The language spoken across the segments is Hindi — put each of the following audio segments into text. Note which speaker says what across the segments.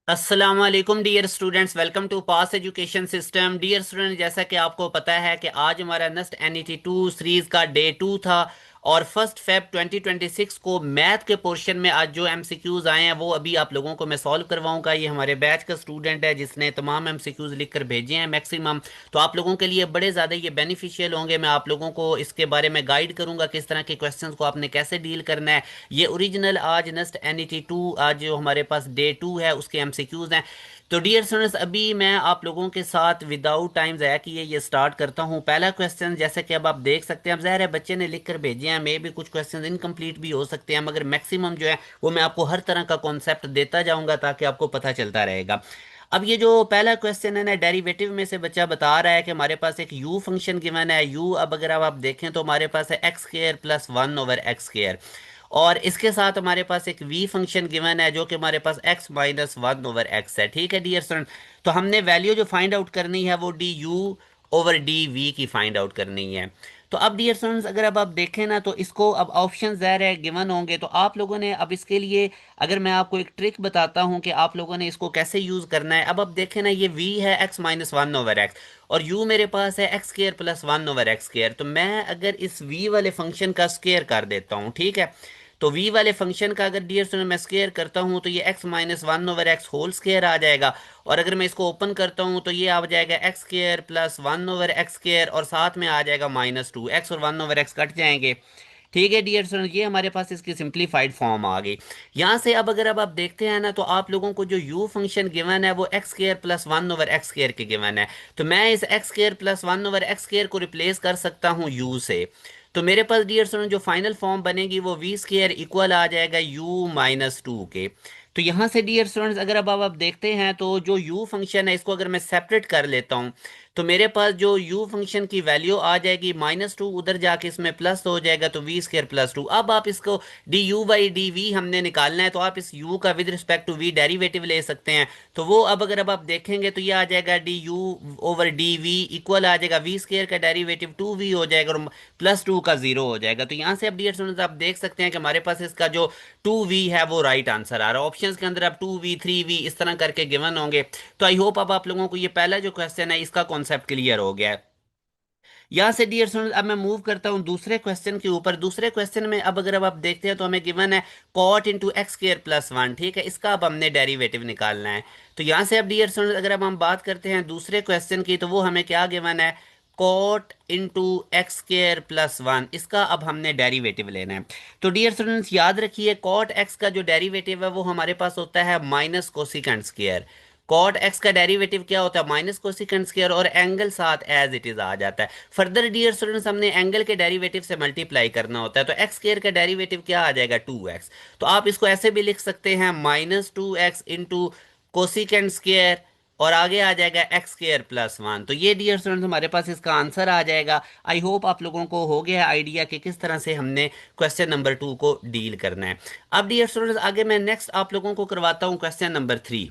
Speaker 1: अस्सलाम वालेकुम dear students, welcome to Pass education system. Dear student, जैसा कि आपको पता है कि आज हमारा नेस्ट एनईटी टू सीरीज का डे टू था और 1 फेब 2026 को मैथ के पोर्शन में आज जो एमसीक्यूज आए हैं वो अभी आप लोगों को मैं सॉल्व करवाऊंगा। ये हमारे बैच का स्टूडेंट है जिसने तमाम एमसीक्यूज लिख कर भेजे हैं मैक्सिमम। तो आप लोगों के लिए बड़े ज़्यादा ये बेनिफिशियल होंगे। मैं आप लोगों को इसके बारे में गाइड करूंगा किस तरह के क्वेश्चंस को आपने कैसे डील करना है। ये ओरिजिनल आज नेस्ट एनईटी टू आज जो हमारे पास डे टू है उसके एमसीक्यूज हैं। तो डियर स्टूडेंट्स, अभी मैं आप लोगों के साथ विदाउट टाइम ज़ाया किए ये स्टार्ट करता हूँ। पहला क्वेश्चन जैसे कि अब आप देख सकते हैं, अब ज़ाहिर है बच्चे ने लिख कर भेजे हैं, मे भी कुछ क्वेश्चन इनकम्प्लीट भी हो सकते हैं, मगर मैक्सिमम जो है वो मैं आपको हर तरह का कॉन्सेप्ट देता जाऊंगा ताकि आपको पता चलता रहेगा। अब ये जो पहला क्वेश्चन है ना, डेरिवेटिव में से बच्चा बता रहा है कि हमारे पास एक u फंक्शन गिवन है। u अब अगर अब आप देखें तो हमारे पास है x square plus one over x square, और इसके साथ हमारे पास एक v फंक्शन गिवन है जो कि हमारे पास x minus one over x है। ठीक है डियर स्टूडेंट, तो हमने वैल्यू जो फाइंड आउट करनी है वो d you over D v की फाइंड आउट करनी है। तो अब डियर स्टूडेंट्स, अगर अब आप देखें ना तो इसको अब ऑप्शन ज़ाहिर है गिवन होंगे, तो आप लोगों ने अब इसके लिए अगर मैं आपको एक ट्रिक बताता हूं कि आप लोगों ने इसको कैसे यूज़ करना है। अब देखें ना, ये v है x minus one over x और u मेरे पास है x square plus one over x square. तो मैं अगर इस v वाले फंक्शन का स्क्र कर देता हूँ, ठीक है, तो v वाले फंक्शन का अगर डियर स्टूडेंट मैं स्क्वायर करता हूं तो ये x minus one over X whole square आ जाएगा। और अगर मैं इसको ओपन करता हूं तो ये आ जाएगा x square plus one over x square और साथ में आ जाएगा माइनस टू, एक्स और वन ओवर एक्स कट जाएंगे। ठीक है डियर स्टूडेंट, ये हमारे पास इसकी सिंप्लीफाइड फॉर्म आ गई। यहाँ से अब अगर अब आप देखते हैं ना तो आप लोगों को जो u फंक्शन गिवन है वो x square plus one over x square के गिवन है। तो मैं इस x square plus one over x square को रिप्लेस कर सकता हूँ u से। तो मेरे पास डियर स्टूडेंट जो फाइनल फॉर्म बनेगी वो वी स्क्वायर इक्वल आ जाएगा u माइनस टू के। तो यहाँ से डियर स्टूडेंट्स अगर अब आप देखते हैं तो जो u फंक्शन है इसको अगर मैं सेपरेट कर लेता हूँ तो मेरे पास जो u फंक्शन की वैल्यू आ जाएगी माइनस टू, उधर जाके इसमें प्लस हो जाएगा तो वी स्क्र प्लस टू। अब आप इसको d u by d v हमने निकालना है, तो आप इस u का with respect to v derivative ले सकते हैं। तो वो अब अगर अब आप देखेंगे तो ये आ जाएगा D you over D V equal आ जाएगा वी स्क्र का डेरिवेटिव टू वी हो जाएगा और प्लस टू का जीरो हो जाएगा। तो यहाँ से अब डियर स्टूडेंट्स आप देख सकते हैं कि हमारे पास इसका जो टू वी है वो राइट आंसर आ रहा है। ऑप्शंस के अंदर अब टू वी थ्री वी इस तरह करके गिवन होंगे। तो आई होप अब आप लोगों को ये पहला जो क्वेश्चन है इसका कॉन्सेप्ट क्लियर हो गया है। यहाँ से डियर स्टूडेंट अब मैं मूव करता हूँ दूसरे क्वेश्चन के ऊपर। दूसरे क्वेश्चन में अब अगर अब आप देखते हैं तो हमें गिवन है cot into x square plus one. ठीक है, इसका अब हमने डेरिवेटिव निकालना है। तो यहाँ से अब डियर स्टूडेंट अगर अब हम बात करते हैं दूसरे क्वेश्चन की तो वो हमें क्या गिवन है, cot into x square plus one, इसका अब हमने डेरिवेटिव लेना है। तो डियर स्टूडेंट्स याद रखिए, कॉट एक्स का जो डेरिवेटिव है वो हमारे पास होता है minus cosecant square. Cot x का डेरिवेटिव क्या होता है, माइनस कोसिकेंट स्क्वायर, और एंगल साथ एज इट इज आ जाता है। फर्दर डियर स्टूडेंट्स हमने एंगल के डेरिवेटिव से मल्टीप्लाई करना होता है, तो एक्स स्क्वायर का डेरिवेटिव क्या आ जाएगा, टू एक्स। तो आप इसको ऐसे भी लिख सकते हैं minus two x into cosecant square और आगे आ जाएगा एक्स स्क्वायर प्लस वन। तो ये डियर स्टूडेंट्स हमारे पास इसका आंसर आ जाएगा। आई होप आप लोगों को हो गया आइडिया कि किस तरह से हमने क्वेश्चन नंबर टू को डील करना है। अब डियर स्टूडेंट्स आगे मैं नेक्स्ट आप लोगों को करवाता हूँ question number three.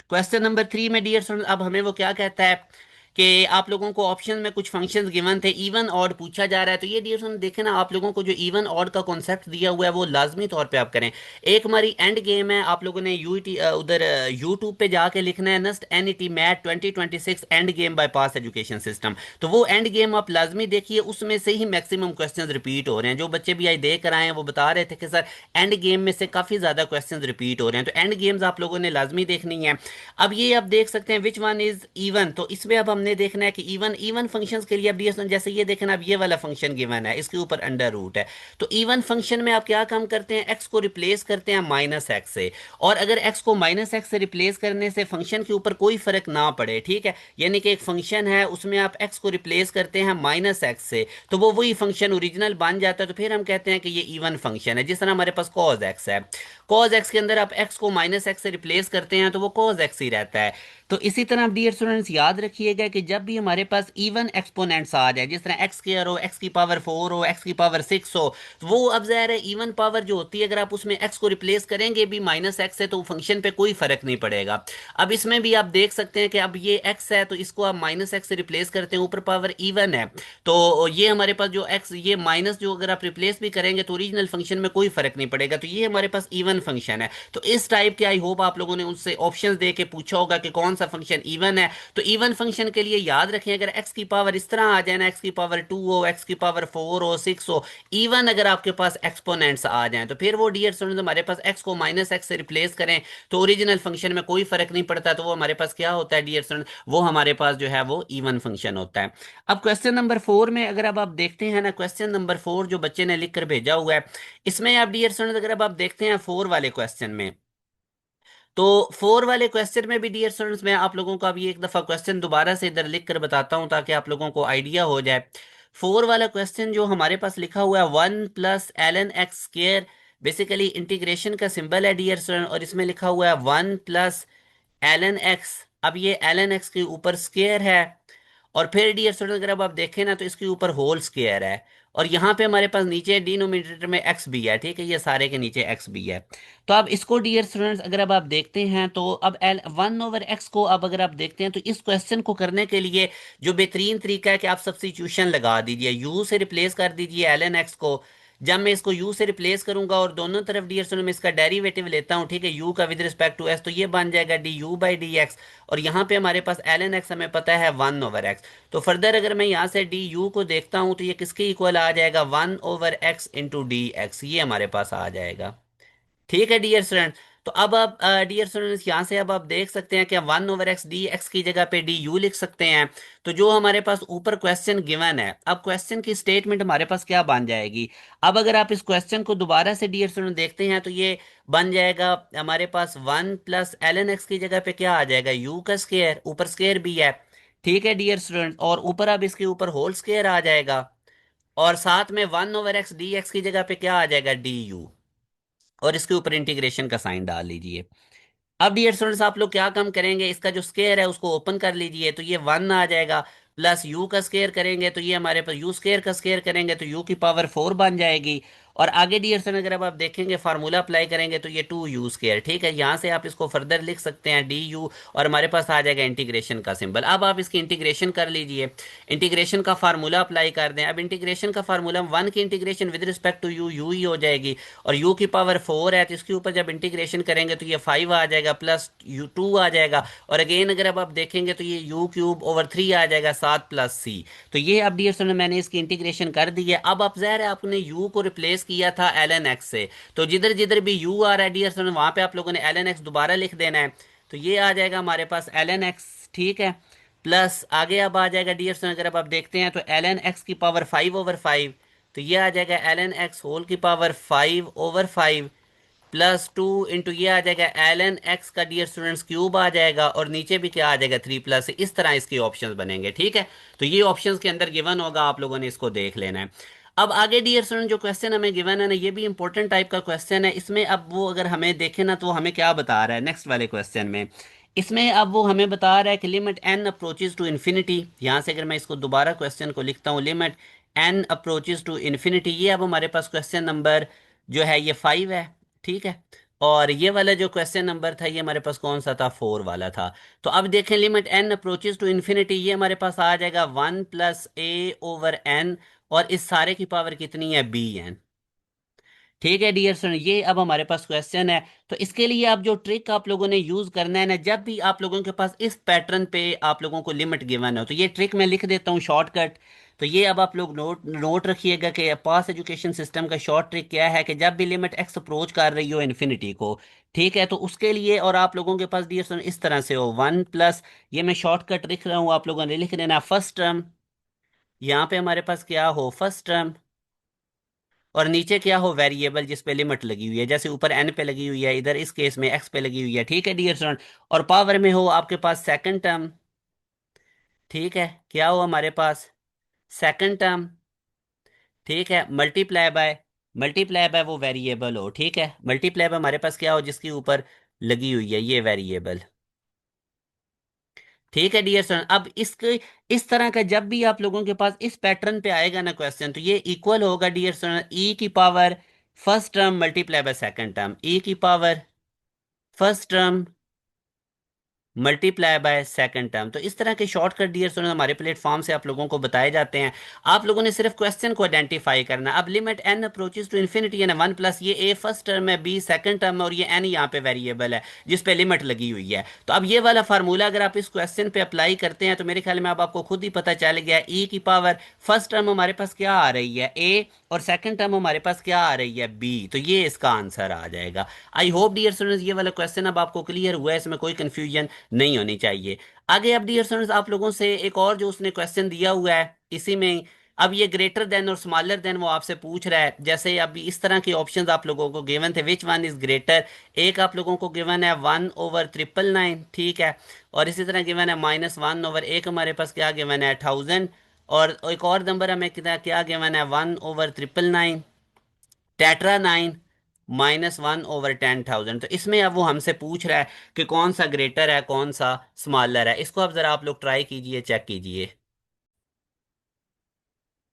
Speaker 1: Question number three में डियर स्टूडेंट अब हमें वो क्या कहता है कि आप लोगों को ऑप्शन में कुछ फंक्शंस गिवन थे, इवन ऑड पूछा जा रहा है। तो ये डियर स्टूडेंट देखें ना, आप लोगों को जो इवन ऑड का कॉन्सेप्ट दिया हुआ है वो लाजमी तौर पे आप करें। एक हमारी एंड गेम है, आप लोगों ने यूटी उधर यूट्यूब पे जाके लिखना है NEST N E T MAT 2026 end game by Pass education system. तो वो एंड गेम आप लाजमी देखिए, उसमें से ही मैक्सिमम क्वेश्चंस रिपीट हो रहे हैं। जो बच्चे भी आज देख कर आए हैं वो बता रहे थे कि सर एंड गेम में से काफ़ी ज़्यादा क्वेश्चंस रिपीट हो रहे हैं, तो एंड गेम्स आप लोगों ने लाजमी देखनी है। अब ये आप देख सकते हैं विच वन इज इवन, तो इसमें अब हमने देखना है कि इवन इवन फंक्शंस के लिए अब ये जैसे ये देखना, अब ये वाला फंक्शन गिवन है, इसके ऊपर अंडर रूट है। तो इवन फंक्शन में आप क्या काम करते हैं, एक्स को रिप्लेस करते हैं माइनस एक्स से। और अगर एक्स को माइनस एक्स से रिप्लेस करने से फंक्शन के ऊपर कोई फर्क ना पड़े, ठीक है, यानी कि एक फंक्शन है उसमें आप एक्स को रिप्लेस करते हैं माइनस एक्स से, तो वो वही फंक्शन ओरिजिनल बन जाता है। तो फिर हम कहते हैं कि ये इवन फंक्शन है। जिस तरह हमारे पास कॉज एक्स है, कॉज एक्स के अंदर आप एक्स को माइनस एक्स से रिप्लेस करते हैं तो वो कॉज एक्स ही रहता है। तो इसी तरह डियर स्टूडेंट्स याद रखिएगा कि जब भी हमारे पास इवन एक्सपोनेंट्स आ जाए, जिस तरह एक्स स्क्वायर हो, एक्स की पावर 4 हो, एक्स की पावर 6 हो, तो वो अब ज़ाहिर है इवन पावर जो होती है अगर आप उसमें एक्स को रिप्लेस करेंगे भी माइनस एक्स से तो फंक्शन पे कोई फर्क नहीं पड़ेगा। अब इसमें भी आप देख सकते हैं कि अब ये एक्स है तो इसको आप माइनस एक्स से रिप्लेस करते हैं, ऊपर पावर इवन है, तो ये हमारे पास जो एक्स ये माइनस जो अगर आप रिप्लेस भी करेंगे तो ओरिजिनल फंक्शन में कोई फर्क नहीं पड़ेगा, तो ये हमारे पास इवन फंक्शन है। तो इस टाइप के आई होप आप लोगों ने उनसे ऑप्शंस दे के पूछा होगा कि कौन सा फंक्शन इवन है। तो इवन फंक्शन के लिए याद रखें अगर एक्स की पावर इस तरह आ जाए ना, एक्स की पावर 2 हो, एक्स की पावर 4 हो, 6 हो, इवन अगर आपके पास एक्सपोनेंट्स आ जाएं तो फिर वो डियर स्टूडेंट्स हमारे पास एक्स को माइनस एक्स से रिप्लेस करें तो ओरिजिनल फंक्शन में कोई फर्क नहीं पड़ता, तो वो हमारे पास क्या होता है डियर स्टूडेंट, वो हमारे पास जो है वो इवन फंक्शन होता है। अब क्वेश्चन नंबर 4 में अगर अब आप देखते हैं ना, क्वेश्चन नंबर 4 जो बच्चे ने लिख कर भेजा हुआ है, इसमें आप डियर स्टूडेंट अगर अब आप देखते हैं 4 वाले क्वेश्चन में, तो 4 वाले क्वेश्चन में भी डियर स्टूडेंट्स मैं आप लोगों को अभी एक दफा क्वेश्चन दोबारा से इधर लिख कर बताता हूं ताकि आप लोगों को आइडिया हो जाए। 4 वाला क्वेश्चन जो हमारे पास लिखा हुआ है 1 + ln x square, basically integration का सिंबल है डियर स्टूडेंट, और इसमें लिखा हुआ है 1 + ln x। अब ये ln x के ऊपर स्क्वायर है, और फिर डियर स्टूडेंट अगर अब आप देखें ना तो इसके ऊपर होल स्क्वायर है, और यहाँ पे हमारे पास नीचे डिनोमिनेटर में x भी है, ठीक है, ये सारे के नीचे x भी है। तो अब इसको डियर स्टूडेंट्स अगर अब आप देखते हैं तो अब एल 1/x को अब अगर आप देखते हैं तो इस क्वेश्चन को करने के लिए जो बेहतरीन तरीका है कि आप सब्स्टिट्यूशन लगा दीजिए, u से रिप्लेस कर दीजिए ln x को। जब मैं इसको u से रिप्लेस करूंगा और दोनों तरफ डियर स्टूडेंट मैं इसका डेरिवेटिव लेता हूं, ठीक है, u का विद रिस्पेक्ट टू s, तो ये बन जाएगा du/dx, और यहाँ पे हमारे पास ln x हमें पता है 1/x। तो फर्दर अगर मैं यहाँ से du को देखता हूँ तो ये किसके इक्वल आ जाएगा, 1/x इंटू डी एक्स, ये हमारे पास आ जाएगा। ठीक है डियर स्टूडेंट, तो अब आप डियर स्टूडेंट्स यहाँ से अब आप देख सकते हैं कि 1/x की जगह पे डी यू लिख सकते हैं। तो जो हमारे पास ऊपर क्वेश्चन गिवन है, अब क्वेश्चन की स्टेटमेंट हमारे पास क्या बन जाएगी। अब अगर आप इस क्वेश्चन को दोबारा से डियर स्टूडेंट देखते हैं तो ये बन जाएगा हमारे पास 1 + ln x की जगह पे क्या आ जाएगा, यू का स्क्वायर, ऊपर स्क्वायर भी है, ठीक है डियर स्टूडेंट, और ऊपर अब इसके ऊपर होल स्क्वायर आ जाएगा, और साथ में 1/x की जगह पे क्या आ जाएगा, डी यू, और इसके ऊपर इंटीग्रेशन का साइन डाल लीजिए। अब डियर स्टूडेंट्स आप लोग क्या काम करेंगे, इसका जो स्क्वायर है उसको ओपन कर लीजिए तो ये 1 आ जाएगा, प्लस यू का स्क्वायर करेंगे तो ये हमारे पास यू स्क्वायर का स्क्वायर करेंगे तो यू की पावर 4 बन जाएगी। और आगे डियर स्टूडेंट अगर अब आप देखेंगे फार्मूला अप्लाई करेंगे तो ये 2u², ठीक है, यहाँ से आप इसको फर्दर लिख सकते हैं डी यू, और हमारे पास आ जाएगा इंटीग्रेशन का सिंबल। अब आप इसकी इंटीग्रेशन कर लीजिए, इंटीग्रेशन का फार्मूला अप्लाई कर दें। अब इंटीग्रेशन का फार्मूला 1 की integration with respect to U U ही हो जाएगी, और u की पावर 4 है तो इसके ऊपर जब इंटीग्रेशन करेंगे तो ये 5 आ जाएगा, प्लस यू 2 आ जाएगा, और अगेन अगर अब आप देखेंगे तो ये u³ / 3 आ जाएगा 7 + c। तो ये अब डियर स्टूडेंट मैंने इसकी इंटीग्रेशन कर दी है। अब आप ज़ाहिर है आपने u को रिप्लेस किया था ln x से, तो जिधर जिधर भी u आ रहा है डियर स्टूडेंट वहां पे आप लोगों ने ln x दोबारा लिख देना है, तो ये आ जाएगा हमारे पास ln x, ठीक है, प्लस आगे अब आ जाएगा डियर स्टूडेंट अगर अब आप देखते हैं तो ln x की पावर 5/5, तो ये आ जाएगा ln x होल की पावर 5/5 प्लस 2 इंटू ये आ जाएगा ln x का डियर स्टूडेंट्स क्यूब आ जाएगा, और नीचे भी क्या आ जाएगा 3 + इस तरह इसके ऑप्शंस बनेंगे, ठीक है। तो ये ऑप्शंस के अंदर गिवन होगा, आप लोगों ने इसको देख लेना है। अब आगे डियर स्टूडेंट जो क्वेश्चन हमें गिवन है ना, ये भी इंपॉर्टेंट टाइप का क्वेश्चन है। इसमें अब वो अगर हमें देखें ना तो वो हमें क्या बता रहा है नेक्स्ट वाले क्वेश्चन में, इसमें अब वो हमें बता रहा है कि limit n approaches to infinity, यहाँ से अगर मैं इसको दोबारा क्वेश्चन को लिखता हूँ, limit n approaches to infinity, ये अब हमारे पास क्वेश्चन नंबर जो है ये 5 है, ठीक है, और ये वाला जो क्वेश्चन नंबर था ये हमारे पास कौन सा था, 4 वाला था। तो अब देखें limit n approaches to infinity, ये हमारे पास आ जाएगा 1 + a/n, और इस सारे की पावर कितनी है, bn, ठीक है डियर स्टूडेंट, ये अब हमारे पास क्वेश्चन है। तो इसके लिए आप जो ट्रिक आप लोगों ने यूज करना है ना, जब भी आप लोगों के पास इस पैटर्न पे आप लोगों को लिमिट गिवन हो, तो ये ट्रिक मैं लिख देता हूँ शॉर्टकट। तो ये अब आप लोग नोट नोट रखिएगा कि पास एजुकेशन सिस्टम का शॉर्ट ट्रिक क्या है कि जब भी लिमिट एक्स अप्रोच कर रही हो इन्फिनिटी को, ठीक है, तो उसके लिए और आप लोगों के पास डियर स्टूडेंट इस तरह से हो 1 + ये मैं शॉर्टकट लिख रहा हूँ, आप लोगों ने लिख देना फर्स्ट टर्म, यहाँ पे हमारे पास क्या हो फर्स्ट टर्म, और नीचे क्या हो वेरिएबल जिस पे लिमिट लगी हुई है, जैसे ऊपर एन पे लगी हुई है इधर इस केस में एक्स पे लगी हुई है, ठीक है डियर स्टूडेंट, और पावर में हो आपके पास सेकंड टर्म, ठीक है, क्या हो हमारे पास सेकंड टर्म, ठीक है, मल्टीप्लाई बाय वो वेरिएबल हो, ठीक है, मल्टीप्लाई बाय हमारे पास क्या हो जिसके ऊपर लगी हुई है ये वेरिएबल, ठीक है डियर स्टूडेंट, अब इसके इस तरह का जब भी आप लोगों के पास इस पैटर्न पे आएगा ना क्वेश्चन, तो ये इक्वल होगा डियर स्टूडेंट ई की power first term multiply by second term, e की power first term multiply by second term. तो इस तरह के शॉर्टकट डियर स्टूडेंट हमारे प्लेटफॉर्म से आप लोगों को बताए जाते हैं। आप लोगों ने सिर्फ क्वेश्चन को आइडेंटिफाई करना है। अब limit n approaches to infinity है ना, वन प्लस ये ए फर्स्ट टर्म है, बी सेकंड टर्म है, और ये एन यहाँ पे वेरिएबल है जिस पे लिमिट लगी हुई है। तो अब ये वाला फार्मूला अगर आप इस क्वेश्चन पे अप्लाई करते हैं तो मेरे ख्याल में अब आपको खुद ही पता चल गया, ई की पावर फर्स्ट टर्म हमारे पास क्या आ रही है ए, और सेकंड टर्म हमारे पास क्या आ रही है बी। तो ये इसका आंसर आ जाएगा। आई होप डियर स्टूडेंट्स ये वाला क्वेश्चन अब आपको क्लियर हुआ है, इसमें कोई कंफ्यूजन नहीं होनी चाहिए। आगे अब डियर स्टूडेंट्स आप लोगों से एक और जो उसने क्वेश्चन दिया हुआ है इसी में, अब ये ग्रेटर देन और स्मॉलर देन वो आपसे पूछ रहा है। जैसे अभी इस तरह के ऑप्शंस आप लोगों को गिवन थे, विच वन इज ग्रेटर। एक आप लोगों को गिवन है 1/999, ठीक है, और इसी तरह गिवन है -1/, एक हमारे पास क्या गिवन है 1000, और एक और नंबर हमें क्या क्या गिवन है 1/999, टेट्रा 9, -1/10,000। तो इसमें अब वो हमसे पूछ रहा है कि कौन सा ग्रेटर है कौन सा स्मॉलर है। इसको अब जरा आप लोग ट्राई कीजिए, चेक कीजिए।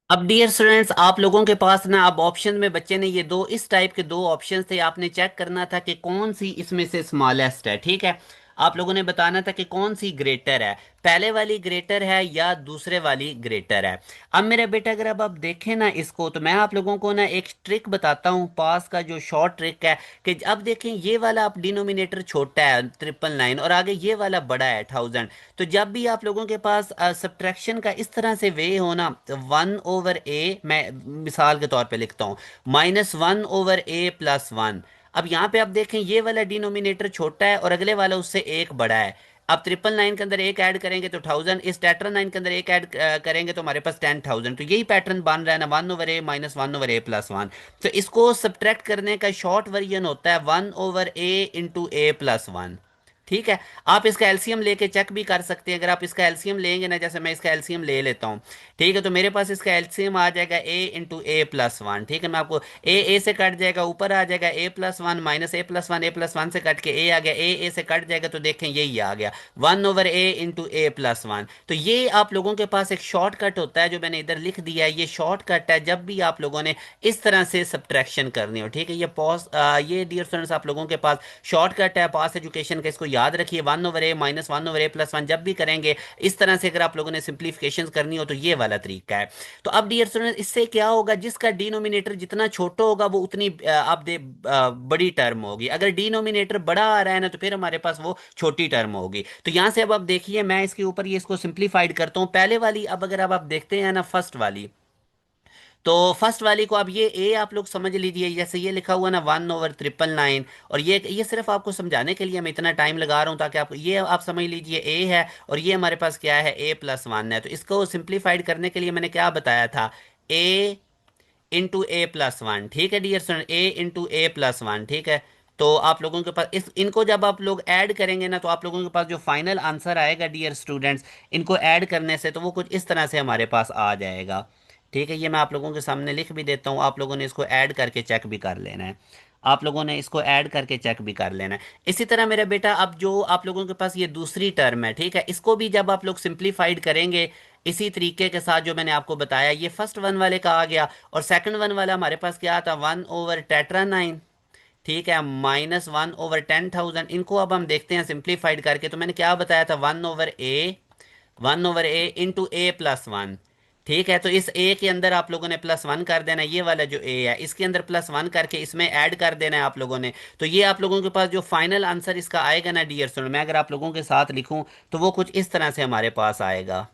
Speaker 1: अब डियर स्टूडेंट्स आप लोगों के पास ना अब ऑप्शन में बच्चे ने ये दो इस टाइप के दो ऑप्शन थे, आपने चेक करना था कि कौन सी इसमें से स्मॉलेस्ट है, ठीक है। आप लोगों ने बताना था कि कौन सी ग्रेटर है, पहले वाली ग्रेटर है या दूसरे वाली ग्रेटर है। अब मेरे बेटा अगर अब आप देखें ना इसको, तो मैं आप लोगों को ना एक ट्रिक बताता हूँ पास का, जो शॉर्ट ट्रिक है कि अब देखें ये वाला आप डिनोमिनेटर छोटा है 999 और आगे ये वाला बड़ा है 1000। तो जब भी आप लोगों के पास सब्ट्रैक्शन का इस तरह से वे हो ना, तो 1/a, मैं मिसाल के तौर पे लिखता हूँ -1/a+1। अब यहाँ पे आप देखें ये वाला डिनोमिनेटर छोटा है और अगले वाला उससे एक बड़ा है। अब 999 के अंदर एक ऐड करेंगे तो 1000, इस टेट्रा 9 के अंदर एक ऐड करेंगे तो हमारे पास 10,000। तो यही पैटर्न बन रहा है ना, 1/a -1/a+1। तो इसको सब्ट्रैक्ट करने का शॉर्ट वर्जन होता है 1/a × a+1, ठीक है। आप इसका एलसीएम लेके चेक भी कर सकते हैं। अगर आप इसका एलसीएम लेंगे ना, जैसे मैं इसका एलसीएम ले लेता हूँ, ठीक है, तो मेरे पास इसका एलसीएम आ जाएगा a × a+1, ठीक है। मैं आपको ए से कट जाएगा, ऊपर आ जाएगा a+1 -a+1, a+1 से कट के a आ गया, ए से कट जाएगा तो देखें यही आ गया 1/a × a+1। तो ये आप लोगों के पास एक शॉर्टकट होता है जो मैंने इधर लिख दिया है, ये शॉर्टकट है जब भी आप लोगों ने इस तरह से सब्ट्रैक्शन करनी हो, ठीक है। ये डियर स्टूडेंट्स आप लोगों के पास शॉर्टकट है पास एजुकेशन का, इसको याद रखिए। 1/a -1/a+1 जब भी करेंगे इस तरह से, अगर आप लोगों ने सिंप्लीफिकेशन करनी हो तो ये वाला तरीका है। तो अब डियर स्टूडेंट इससे क्या होगा, जिसका डिनोमिनेटर जितना छोटा होगा वो उतनी बड़ी टर्म होगी। अगर डिनोमिनेटर बड़ा आ रहा है ना तो फिर हमारे पास वो छोटी टर्म होगी। तो यहां से अब आप देखिए, मैं इसके ऊपर ये इसको सिंप्लीफाइड करता हूं पहले वाली। अब अगर अब आप देखते हैं ना फर्स्ट वाली, तो फर्स्ट वाली को अब ये ए आप लोग समझ लीजिए, जैसे ये लिखा हुआ ना 1/999, और ये सिर्फ आपको समझाने के लिए मैं इतना टाइम लगा रहा हूँ ताकि आप ये आप समझ लीजिए ए है, और ये हमारे पास क्या है a+1 है। तो इसको सिंप्लीफाइड करने के लिए मैंने क्या बताया था, a × a+1, ठीक है डियर स्टूडेंट, a × a+1, ठीक है। तो आप लोगों के पास इनको जब आप लोग ऐड करेंगे ना, तो आप लोगों के पास जो फाइनल आंसर आएगा डियर स्टूडेंट्स, इनको ऐड करने से तो वो कुछ इस तरह से हमारे पास आ जाएगा, ठीक है। ये मैं आप लोगों के सामने लिख भी देता हूँ, आप लोगों ने इसको ऐड करके चेक भी कर लेना है। आप लोगों ने इसको ऐड करके चेक भी कर लेना है। इसी तरह मेरा बेटा अब जो आप लोगों के पास ये दूसरी टर्म है, ठीक है, इसको भी जब आप लोग सिंप्लीफाइड करेंगे इसी तरीके के साथ जो मैंने आपको बताया, ये फर्स्ट वन वाले का आ गया, और सेकंड वन वाला हमारे पास क्या था 1/टेट्रा 9, ठीक है, -1/10,000। इनको अब हम देखते हैं सिंप्लीफाइड करके। तो मैंने क्या बताया था 1/a × a+1, ठीक है। तो इस ए के अंदर आप लोगों ने +1 कर देना है, ये वाला जो ए है इसके अंदर +1 करके इसमें ऐड कर देना है आप लोगों ने। तो ये आप लोगों के पास जो फाइनल आंसर इसका आएगा ना डियर स्टूडेंट, मैं अगर आप लोगों के साथ लिखूं तो वो कुछ इस तरह से हमारे पास आएगा।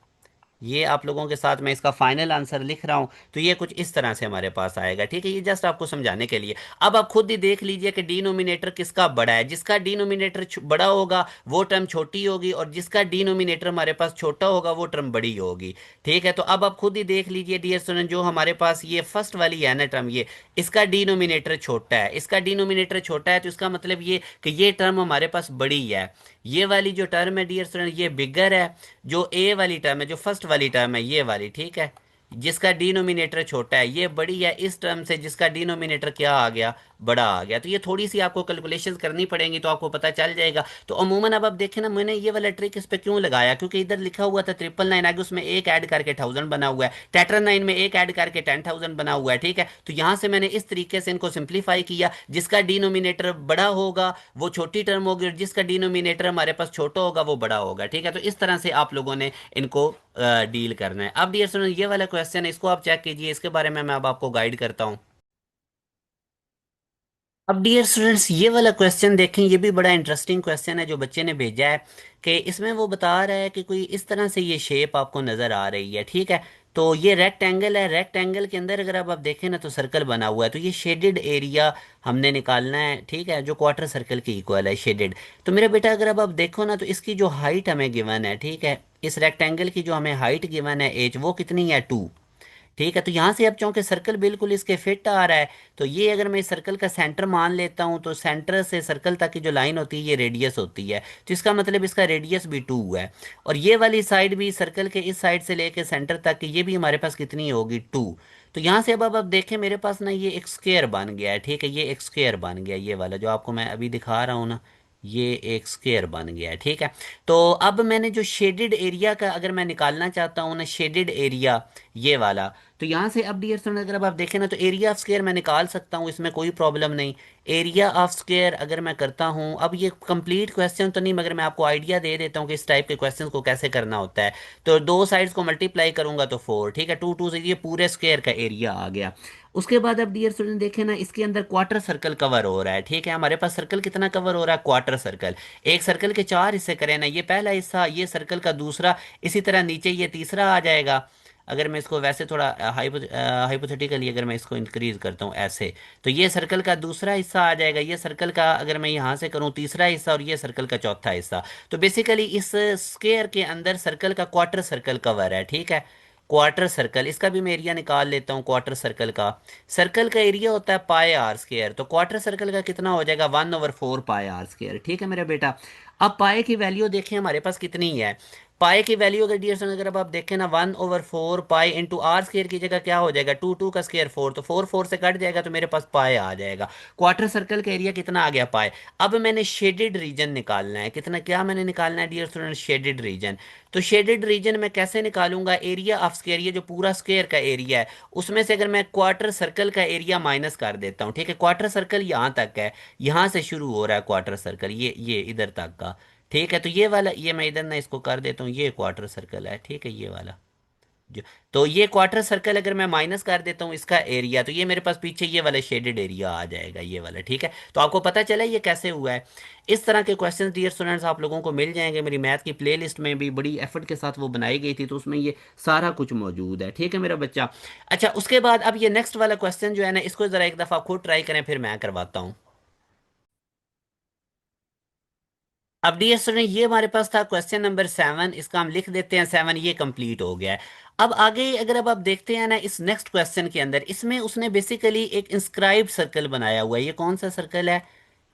Speaker 1: ये आप लोगों के साथ मैं इसका फाइनल आंसर लिख रहा हूं, तो ये कुछ इस तरह से हमारे पास आएगा, ठीक है। ये जस्ट आपको समझाने के लिए। अब आप खुद ही देख लीजिए कि डिनोमिनेटर किसका बड़ा है। जिसका डिनोमिनेटर बड़ा होगा वो टर्म छोटी होगी, और जिसका डिनोमिनेटर हमारे पास छोटा होगा वो टर्म बड़ी होगी, ठीक है। तो अब आप खुद ही देख लीजिए डियर स्टूडेंट, जो हमारे पास ये फर्स्ट वाली है ना टर्म, ये इसका डिनोमिनेटर छोटा है, इसका डिनोमिनेटर छोटा है, तो इसका मतलब ये कि ये टर्म हमारे पास बड़ी है। ये वाली जो टर्म है डियर स्टूडेंट ये बिगर है, जो ए वाली टर्म है, जो फर्स्ट वाली टर्म है ये वाली, ठीक है, जिसका डिनोमिनेटर छोटा है ये बड़ी है इस टर्म से जिसका डिनोमिनेटर क्या आ गया बड़ा आ गया। तो ये थोड़ी सी आपको कैलकुलेशंस करनी पड़ेंगी तो आपको पता चल जाएगा। तो अमूमन अब आप देखें ना, मैंने ये वाला ट्रिक इस पे क्यों लगाया, क्योंकि इधर लिखा हुआ था 999, आगे उसमें एक ऐड करके 1000 बना हुआ है, टेट्रा 9 में एक ऐड करके 10,000 बना हुआ है, ठीक है। तो यहाँ से मैंने इस तरीके से इनको सिंप्लीफाई किया, जिसका डिनोमिनेटर बड़ा होगा वो छोटी टर्म होगी, और जिसका डिनोमिनेटर हमारे पास छोटा होगा वो बड़ा होगा, ठीक है। तो इस तरह से आप लोगों ने इनको डील करना है। अब डियर स्टूडेंट ये वाला क्वेश्चन है, इसको आप चेक कीजिए, इसके बारे में मैं अब आपको गाइड करता हूँ। अब डियर स्टूडेंट्स ये वाला क्वेश्चन देखें, ये भी बड़ा इंटरेस्टिंग क्वेश्चन है जो बच्चे ने भेजा है। कि इसमें वो बता रहा है कि कोई इस तरह से ये शेप आपको नज़र आ रही है, ठीक है। तो ये रेक्टेंगल है, रेक्टेंगल के अंदर अगर अब आप देखें ना तो सर्कल बना हुआ है, तो ये शेडेड एरिया हमने निकालना है, ठीक है, जो क्वार्टर सर्कल की इक्वल है, शेडेड। तो मेरा बेटा अगर अब आप देखो ना तो इसकी जो हाइट हमें गिवन है, ठीक है, इस रेक्टेंगल की जो हमें हाइट गिवन है एच, वो कितनी है, 2। ठीक है, तो यहाँ से अब चूंकि सर्कल बिल्कुल इसके फिट आ रहा है, तो ये अगर मैं इस सर्कल का सेंटर मान लेता हूँ, तो सेंटर से सर्कल तक की जो लाइन होती है ये रेडियस होती है। तो इसका मतलब इसका रेडियस भी 2 है। और ये वाली साइड भी सर्कल के इस साइड से लेके सेंटर तक की, ये भी हमारे पास कितनी होगी, 2। तो यहाँ से अब देखें मेरे पास ना ये एक स्क्वायर बन गया है, ठीक है, ये एक स्क्वायर बन गया, ये वाला जो आपको मैं अभी दिखा रहा हूँ ना, ये एक स्क्वायर बन गया है, ठीक है। तो अब मैंने जो शेडेड एरिया का अगर मैं निकालना चाहता हूँ ना, शेडेड एरिया ये वाला, तो यहाँ से अब डियर स्टूडेंट अगर अब आप देखें ना तो एरिया ऑफ स्क्वायर मैं निकाल सकता हूँ, इसमें कोई प्रॉब्लम नहीं। एरिया ऑफ स्क्वायर अगर मैं करता हूँ, अब ये कंप्लीट क्वेश्चन तो नहीं, मगर मैं आपको आइडिया दे देता हूँ कि इस टाइप के क्वेश्चन को कैसे करना होता है। तो दो साइड्स को मल्टीप्लाई करूंगा तो 4, ठीक है, 2 2 से ये पूरे स्क्वायर का एरिया आ गया। उसके बाद अब डियर स्टूडेंट देखें ना, इसके अंदर क्वार्टर सर्कल कवर हो रहा है, ठीक है, हमारे पास सर्कल कितना कवर हो रहा है, क्वार्टर सर्कल। एक सर्कल के 4 हिस्से करें ना, ये पहला हिस्सा, ये सर्कल का दूसरा, इसी तरह नीचे ये तीसरा आ जाएगा। अगर मैं इसको वैसे थोड़ा हाइपोथेटिकली अगर मैं इसको इंक्रीज करता हूँ ऐसे, तो ये सर्कल का दूसरा हिस्सा आ जाएगा, ये सर्कल का अगर मैं यहाँ से करूँ तीसरा हिस्सा, और ये सर्कल का चौथा हिस्सा। तो बेसिकली इस स्क्वायर के अंदर सर्कल का क्वार्टर सर्कल कवर है, ठीक है। क्वार्टर सर्कल, इसका भी मैं एरिया निकाल लेता हूँ क्वार्टर सर्कल का। सर्कल का एरिया होता है पाई आर स्क्वायर, तो क्वार्टर सर्कल का कितना हो जाएगा, 1/4 पाई आर स्क्वायर, ठीक है मेरा बेटा। अब पाए की वैल्यू देखें हमारे पास कितनी है। पाई की वैल्यू अगर डियर स्टूडेंट अगर अब आप देखें ना, 1/4 पाई इंटू आर स्क्र की जगह क्या हो जाएगा, 2 2 का स्क्र 4, तो 4 4 से कट जाएगा, तो मेरे पास पाई आ जाएगा। क्वार्टर सर्कल का एरिया कितना आ गया, पाई। अब मैंने शेडेड रीजन निकालना है, कितना क्या मैंने निकालना है डियर स्टूडेंट, शेडेड रीजन। तो शेडेड रीजन मैं कैसे निकालूंगा, एरिया ऑफ स्क्वायर, ये जो पूरा स्क्वायर का एरिया है उसमें से अगर मैं क्वार्टर सर्कल का एरिया माइनस कर देता हूँ, ठीक है, क्वार्टर सर्कल यहाँ तक है, यहाँ से शुरू हो रहा है क्वार्टर सर्कल, ये इधर तक का, ठीक है। तो ये वाला, ये मैं इधर ना इसको कर देता हूँ, ये क्वार्टर सर्कल है, ठीक है, ये वाला जो, तो ये क्वार्टर सर्कल अगर मैं माइनस कर देता हूँ इसका एरिया, तो ये मेरे पास पीछे ये वाला शेडेड एरिया आ जाएगा, ये वाला, ठीक है। तो आपको पता चला ये कैसे हुआ है। इस तरह के क्वेश्चंस डियर स्टूडेंट्स आप लोगों को मिल जाएंगे, मेरी मैथ की प्लेलिस्ट में भी बड़ी एफर्ट के साथ वो बनाई गई थी, तो उसमें ये सारा कुछ मौजूद है, ठीक है मेरा बच्चा। अच्छा, उसके बाद अब ये नेक्स्ट वाला क्वेश्चन जो है ना, इसको जरा एक दफा खुद ट्राई करें, फिर मैं करवाता हूँ। अब डियर स्टूडेंट ये हमारे पास था क्वेश्चन नंबर 7, इसका हम लिख देते हैं 7, ये कंप्लीट हो गया है। अब आगे अगर अब आप देखते हैं ना इस नेक्स्ट क्वेश्चन के अंदर, इसमें उसने बेसिकली एक इंस्क्राइब्ड सर्कल बनाया हुआ है। ये कौन सा सर्कल है,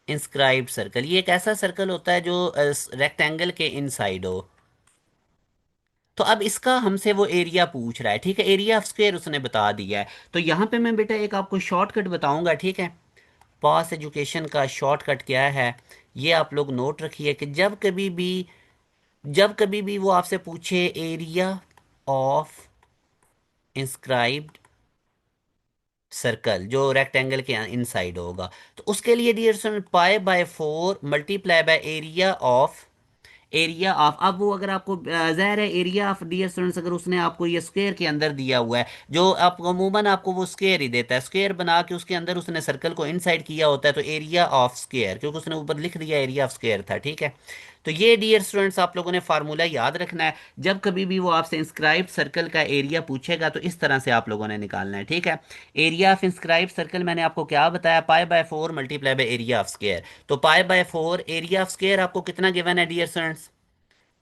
Speaker 1: इंस्क्राइब्ड सर्कल। ये एक ऐसा सर्कल होता है जो रेक्टेंगल के इनसाइड हो। तो अब इसका हमसे वो एरिया पूछ रहा है, ठीक है, एरिया ऑफ स्क्वायर उसने बता दिया है। तो यहाँ पे मैं बेटा एक आपको शॉर्टकट बताऊंगा, ठीक है। पास एजुकेशन का शॉर्टकट क्या है, ये आप लोग नोट रखिए कि जब कभी भी वो आपसे पूछे एरिया ऑफ इंस्क्राइब्ड सर्कल जो रेक्टेंगल के इनसाइड होगा, तो उसके लिए डियर स्टूडेंट पाई/4 multiply by area of, area of, अब वो अगर आपको जाहिर है एरिया ऑफ डियर स्टूडेंट्स अगर उसने आपको ये स्क्वायर के अंदर दिया हुआ है, जो आपको अमूमन आपको वो स्क्वायर ही देता है, स्क्वायर बना के उसके अंदर उसने सर्कल को इनसाइड किया होता है, तो एरिया ऑफ स्क्वायर, क्योंकि उसने ऊपर लिख दिया एरिया ऑफ स्क्वायर था, ठीक है। तो ये डियर स्टूडेंट्स आप लोगों ने फार्मूला याद रखना है, जब कभी भी वो आपसे इंस्क्राइब्ड सर्कल का एरिया पूछेगा तो इस तरह से आप लोगों ने निकालना है, ठीक है। एरिया ऑफ इंस्क्राइब्ड सर्कल मैंने आपको क्या बताया, पाई/4 multiply by area of square. तो पाई/4 एरिया ऑफ स्क्वायर आपको कितना गिवन है dear students,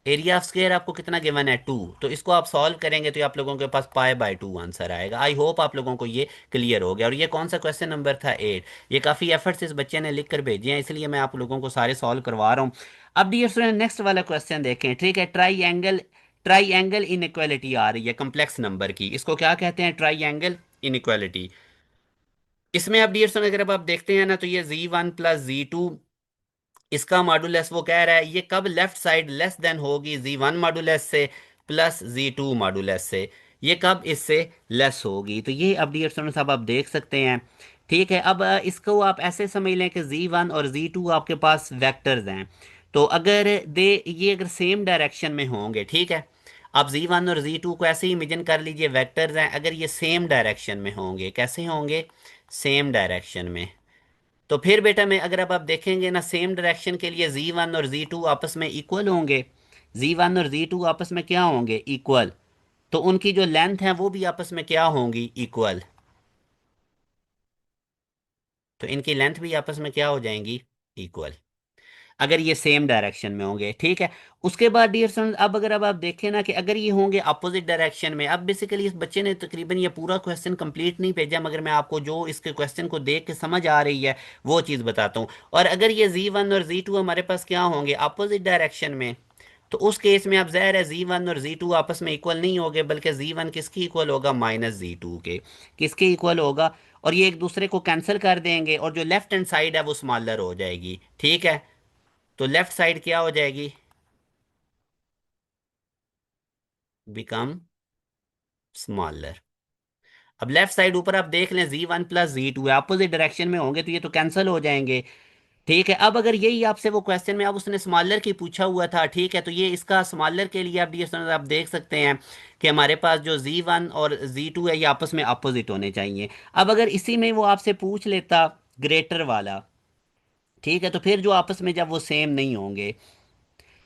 Speaker 1: area of square आपको कितना गिवन है, 2। तो इसको आप सॉल्व करेंगे तो आप लोगों के पास पाई/2 आंसर आएगा। आई होप आप लोगों को ये क्लियर हो गया। और ये कौन सा क्वेश्चन नंबर था, 8। ये काफ़ी एफर्ट्स इस बच्चे ने लिख कर भेजे हैं, इसलिए मैं आप लोगों को सारे सॉल्व करवा रहा हूँ। अब डियर स्टूडेंट नेक्स्ट वाला क्वेश्चन देखें, ठीक है। ट्राई एंगल इनइक्वालिटी आ रही है कम्प्लेक्स नंबर की, इसको क्या कहते हैं, ट्राई एंगल इनइक्वालिटी। इसमें अब डियर अगर अब आप देखते हैं ना, तो ये z1 + z2, इसका मॉडुलस वो कह रहा है ये कब लेफ्ट साइड लेस देन होगी z1 मॉडुलस से प्लस z2 मॉडुलस से, ये कब इससे लेस होगी। तो ये अब डियर स्टूडेंट्स साहब आप देख सकते हैं। ठीक है, अब इसको आप ऐसे समझ लें कि z1 और z2 आपके पास वेक्टर्स हैं। तो अगर ये अगर सेम डायरेक्शन में होंगे, ठीक है, आप z1 और z2 को ऐसे ही इमेजिन कर लीजिए वेक्टर्स हैं, अगर ये सेम डायरेक्शन में होंगे, कैसे होंगे, सेम डायरेक्शन में, तो फिर बेटा मैं अगर अब आप देखेंगे ना सेम डायरेक्शन के लिए z1 और z2 आपस में इक्वल होंगे। z1 और z2 आपस में क्या होंगे, इक्वल। तो उनकी जो लेंथ है वो भी आपस में क्या होंगी, इक्वल। तो इनकी लेंथ भी आपस में क्या हो जाएंगी, इक्वल, अगर ये सेम डायरेक्शन में होंगे। ठीक है, उसके बाद डियर स्टूडेंट अब आप देखें ना कि अगर ये होंगे अपोजिट डायरेक्शन में, अब बेसिकली इस बच्चे ने तकरीबन ये पूरा क्वेश्चन कंप्लीट नहीं भेजा, मगर मैं आपको जो इसके क्वेश्चन को देख के समझ आ रही है वो चीज़ बताता हूँ। और अगर ये z1 और z2 हमारे पास क्या होंगे, अपोजिट डायरेक्शन में, तो उस केस में अब ज़ाहिर है z1 और z2 आपस में इक्वल नहीं होंगे, बल्कि z1 किसकी इक्वल होगा, -z2 के, किसके इक्वल होगा। और ये एक दूसरे को कैंसिल कर देंगे और जो लेफ्ट हैंड साइड है वो स्मॉलर हो जाएगी। ठीक है, तो लेफ्ट साइड क्या हो जाएगी, बिकम स्मॉलर। अब लेफ्ट साइड ऊपर आप देख लें z1 + z2 है, अपोजिट डायरेक्शन में होंगे तो ये तो कैंसिल हो जाएंगे। ठीक है, अब अगर यही आपसे वो क्वेश्चन में अब उसने स्मॉलर की पूछा हुआ था, ठीक है, तो ये इसका स्मॉलर के लिए आप डियर आप देख सकते हैं कि हमारे पास जो z1 और z2 है ये आपस में अपोजिट होने चाहिए। अब अगर इसी में वो आपसे पूछ लेता ग्रेटर वाला, ठीक है, तो फिर जो आपस में जब वो सेम नहीं होंगे,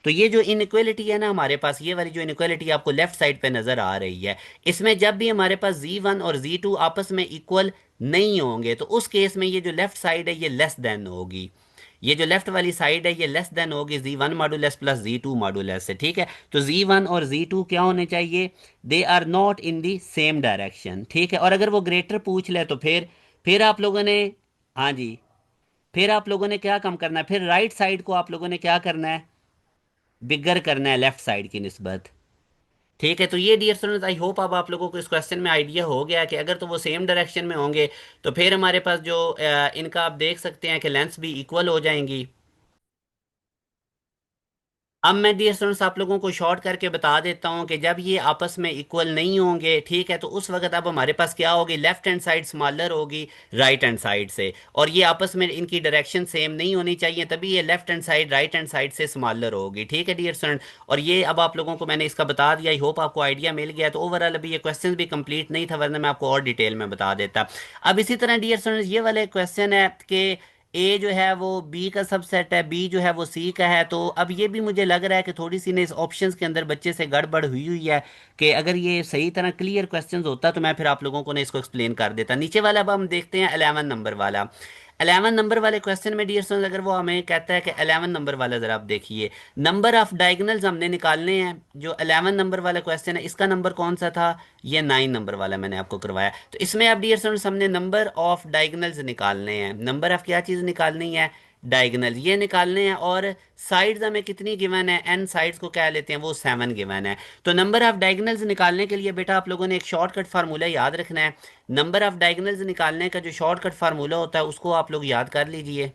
Speaker 1: तो ये जो इनक्वलिटी है ना हमारे पास, ये वाली जो इनक्वलिटी आपको लेफ्ट साइड पे नजर आ रही है, इसमें जब भी हमारे पास z1 और z2 आपस में इक्वल नहीं होंगे, तो उस केस में ये जो लेफ्ट साइड है ये लेस देन होगी। ये जो लेफ्ट वाली साइड है ये लेस देन होगी z1 modulus plus z2 modulus से। ठीक है, तो z1 और z2 क्या होने चाहिए, they are not in the same direction. ठीक है, और अगर वो ग्रेटर पूछ ले तो फिर आप लोगों ने, हाँ जी, फिर आप लोगों ने क्या काम करना है, फिर राइट साइड को आप लोगों ने क्या करना है, बिगर करना है लेफ्ट साइड की निस्बत। ठीक है, तो ये डियर स्टूडेंट्स आई होप अब आप लोगों को इस क्वेश्चन में आइडिया हो गया कि अगर तो वो सेम डायरेक्शन में होंगे तो फिर हमारे पास जो इनका आप देख सकते हैं कि लेंथ्स भी इक्वल हो जाएंगी। अब मैं डियर स्टूडेंट्स आप लोगों को शॉर्ट करके बता देता हूं कि जब ये आपस में इक्वल नहीं होंगे, ठीक है, तो उस वक्त अब हमारे पास क्या होगी, लेफ्ट हैंड साइड स्मॉलर होगी राइट हैंड साइड से, और ये आपस में इनकी डायरेक्शन सेम नहीं होनी चाहिए, तभी ये left hand side right hand side से स्मॉलर होगी। ठीक है डियर स्टूडेंट, और ये अब आप लोगों को मैंने इसका बता दिया, आई होप आपको आइडिया मिल गया। तो ओवरऑल अभी ये क्वेश्चन भी कंप्लीट नहीं था, वरना मैं आपको और डिटेल में बता देता। अब इसी तरह डियर स्टूडेंट्स ये वाले क्वेश्चन है कि ए जो है वो बी का सबसेट है, बी जो है वो सी का है। तो अब ये भी मुझे लग रहा है कि थोड़ी सी ने इस ऑप्शंस के अंदर बच्चे से गड़बड़ हुई हुई है, कि अगर ये सही तरह क्लियर क्वेश्चंस होता तो मैं फिर आप लोगों को ने इसको एक्सप्लेन कर देता। नीचे वाला अब हम देखते हैं 11 नंबर वाला। 11 नंबर वाले क्वेश्चन में डियर स्टूडेंट्स अगर वो हमें कहता है कि 11 नंबर वाला जरा आप देखिए, नंबर ऑफ डायगोनल्स हमने निकालने हैं। जो 11 नंबर वाला क्वेश्चन है इसका नंबर कौन सा था, ये 9 नंबर वाला मैंने आपको करवाया। तो इसमें अब डियर स्टूडेंट्स हमने नंबर ऑफ डायगोनल्स निकालने हैं, नंबर ऑफ क्या चीज़ निकालनी है, डायगोनल ये निकालने हैं। और साइड्स हमें कितनी गिवन है, एन साइड्स को क्या लेते हैं, वो 7 गिवन है। तो नंबर ऑफ डायगोनल्स निकालने के लिए बेटा आप लोगों ने एक शॉर्टकट फार्मूला याद रखना है। नंबर ऑफ डायगोनल्स निकालने का जो शॉर्टकट फार्मूला होता है उसको आप लोग याद कर लीजिए।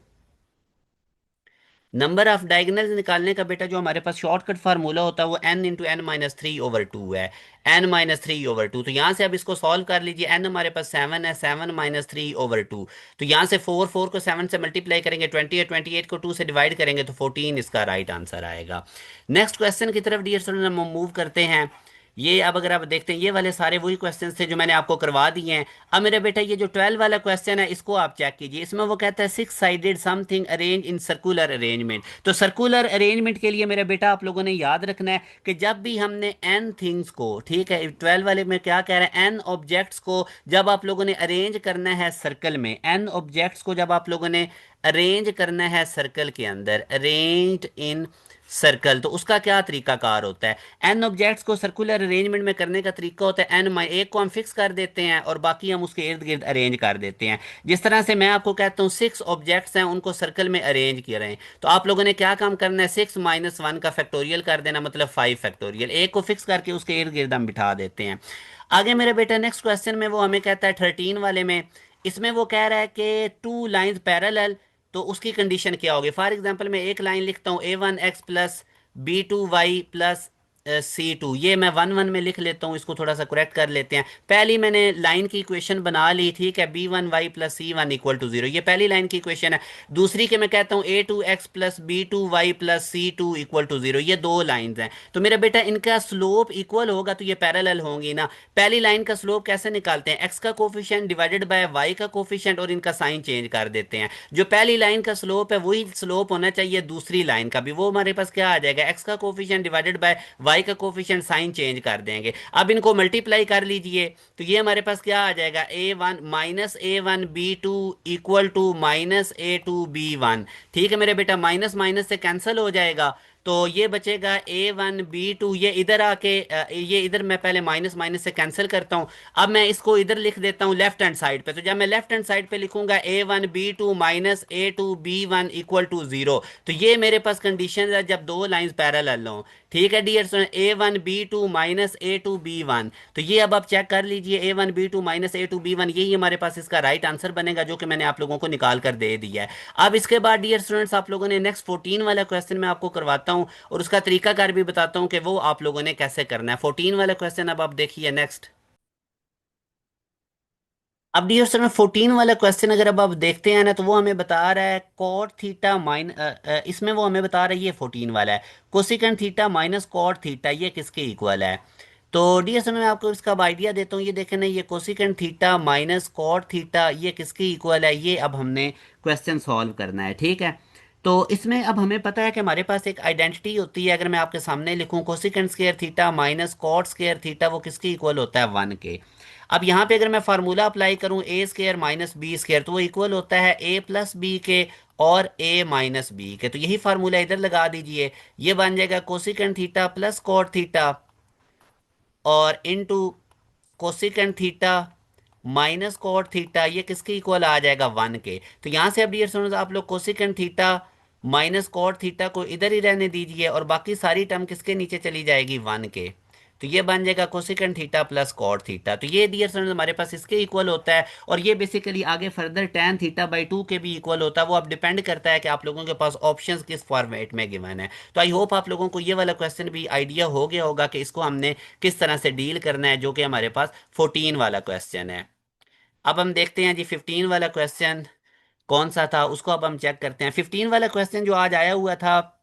Speaker 1: नंबर ऑफ डायगोनल्स निकालने का बेटा जो हमारे पास शॉर्टकट फार्मूला होता है वो n × n-3/2 है, n-3/2। तो यहाँ से अब इसको सॉल्व कर लीजिए, n हमारे पास 7 है, 7 - 3/2। तो यहाँ से 4 को 7 से मल्टीप्लाई करेंगे, 28 को 2 से डिवाइड करेंगे तो 14 इसका राइट आंसर आएगा। नेक्स्ट क्वेश्चन की तरफ डियर स्टूडेंट हम मूव करते हैं। ये अब अगर आप देखते हैं ये वाले सारे वही क्वेश्चंस थे जो मैंने आपको करवा दिए हैं। अब मेरे बेटा ये जो 12 वाला क्वेश्चन है इसको आप चेक कीजिए। इसमें वो कहता है 6 sided something arrange in circular arrangement. तो सर्कुलर अरेंजमेंट के लिए मेरा बेटा आप लोगों ने याद रखना है कि जब भी हमने एन थिंग्स को, ठीक है, 12 वाले में क्या कह रहा है, एन ऑब्जेक्ट्स को जब आप लोगों ने अरेंज करना है सर्कल में, एन ऑब्जेक्ट्स को जब आप लोगों ने अरेंज करना है सर्कल के अंदर, अरेंज्ड इन सर्कल, तो उसका क्या तरीकाकार होता है। एन ऑब्जेक्ट्स को सर्कुलर अरेंजमेंट में करने का तरीका होता है एन माई एक को हम फिक्स कर देते हैं और बाकी हम उसके इर्द गिर्द अरेंज कर देते हैं। जिस तरह से मैं आपको कहता हूँ 6 ऑब्जेक्ट्स हैं उनको सर्कल में अरेंज किए रहे हैं, तो आप लोगों ने क्या काम करना है, 6 - 1 का फैक्टोरियल कर देना, मतलब 5 फैक्टोरियल, एक को फिक्स करके उसके इर्द गिर्द हम बिठा देते हैं। आगे मेरे बेटा नेक्स्ट क्वेश्चन में वो हमें कहता है 13 वाले में इसमें वो कह रहा है कि टू लाइंस पैरेलल, तो उसकी कंडीशन क्या होगी? फॉर एग्जांपल मैं एक लाइन लिखता हूँ A1x plus B2y plus C2, ये मैं वन वन में लिख लेता हूँ, इसको थोड़ा सा करेक्ट कर लेते हैं। पहली मैंने लाइन की इक्वेशन बना ली, ठीक है, B1y plus C1 equal to zero, ये पहली लाइन की इक्वेशन है। दूसरी के मैं कहता हूँ A2x plus B2y plus C2 equal to zero, ये दो लाइंस हैं। तो मेरा बेटा इनका स्लोप इक्वल होगा तो ये पैरेलल होंगी ना। पहली लाइन का स्लोप कैसे निकालते हैं? एक्स का कोफिशिएंट डिवाइडेड बाय वाई का कोफिशिएंट, और इनका साइन चेंज कर देते हैं। जो पहली लाइन का स्लोप है वही स्लोप होना चाहिए दूसरी लाइन का भी। वो हमारे पास क्या आ जाएगा? एक्स का कोफिशिएंट डिवाइडेड बाय वाई का कोफिशिएंट, साइन चेंज कर देंगे। अब इनको मल्टीप्लाई कर लीजिए, तो ये हमारे पास क्या आ जाएगा? A1 - A1 B2 equal to -A2 B1। ठीक है मेरे बेटा, माइनस माइनस से कैंसिल हो जाएगा, तो ये बचेगा A1 B2। ये इधर आके ये इधर मैं पहले माइनस माइनस से कैंसिल करता हूँ। अब मैं इसको इधर लिख देता हूँ लेफ्ट हैंड साइड पे। तो जब मैं लेफ्ट हैंड साइड पे लिखूंगा A1 B2 minus A2 B1 equal to zero, तो ये मेरे पास कंडीशन है जब दो लाइंस पैरेलल हों। ठीक है dear student, A1 B2 minus A2 B1, तो ये अब आप चेक कर लीजिए, A1 B2 minus A2 B1, यही हमारे पास इसका राइट आंसर बनेगा, जो कि मैंने आप लोगों को निकाल कर दे दिया है। अब इसके बाद डियर स्टूडेंट्स, आप लोगों ने नेक्स्ट 14 वाला क्वेश्चन मैं आपको करवाता हूँ, और उसका तरीकाकार भी बताता हूँ कि वो आप लोगों ने कैसे करना है। 14 वाला क्वेश्चन अब आप देखिए नेक्स्ट। अब डियर स्टूडेंट 14 वाला क्वेश्चन अगर अब आप देखते हैं ना, तो वो हमें बता रहा है कॉट थीटा इसमें वो हमें बता रहा है, ये 14 वाला है, cosecant theta minus cot theta ये किसके इक्वल है? तो डियर स्टूडेंट मैं आपको इसका अब आइडिया देता हूँ। ये देखें ना, ये cosecant theta minus cot theta ये किसके इक्वल है, ये अब हमने क्वेश्चन सॉल्व करना है। ठीक है, तो इसमें अब हमें पता है कि हमारे पास एक आइडेंटिटी होती है। अगर मैं आपके सामने लिखूं cosecant square theta minus cot square theta, वो किसके इक्वल होता है? 1 के। अब यहाँ पे अगर मैं फार्मूला अप्लाई करूँ A² माइनस B², तो वो इक्वल होता है A+B के और A-B के। तो यही फार्मूला इधर लगा दीजिए, ये बन जाएगा cosecant theta plus cot theta और into cosecant theta minus cot theta, ये किसके इक्वल आ जाएगा? 1 के। तो यहाँ से अब डियर स्टूडेंट्स आप लोग cosecant theta minus cot theta को इधर ही रहने दीजिए, और बाकी सारी टर्म किसके नीचे चली जाएगी? 1 के। तो ये बन जाएगा cosecant theta plus cot theta. तो ये डियर स्टूडेंट्स हमारे पास इसके इक्वल होता है, और ये बेसिकली आगे फर्दर tan थीटा बाई 2 के भी इक्वल होता है। वो अब डिपेंड करता है कि आप लोगों के पास ऑप्शंस किस फॉर्मेट में गिवन है। तो आई होप आप लोगों को ये वाला क्वेश्चन भी आइडिया हो गया होगा कि इसको हमने किस तरह से डील करना है, जो कि हमारे पास 14 वाला क्वेश्चन है। अब हम देखते हैं जी 15 वाला क्वेश्चन कौन सा था, उसको अब हम चेक करते हैं। 15 वाला क्वेश्चन जो आज आया हुआ था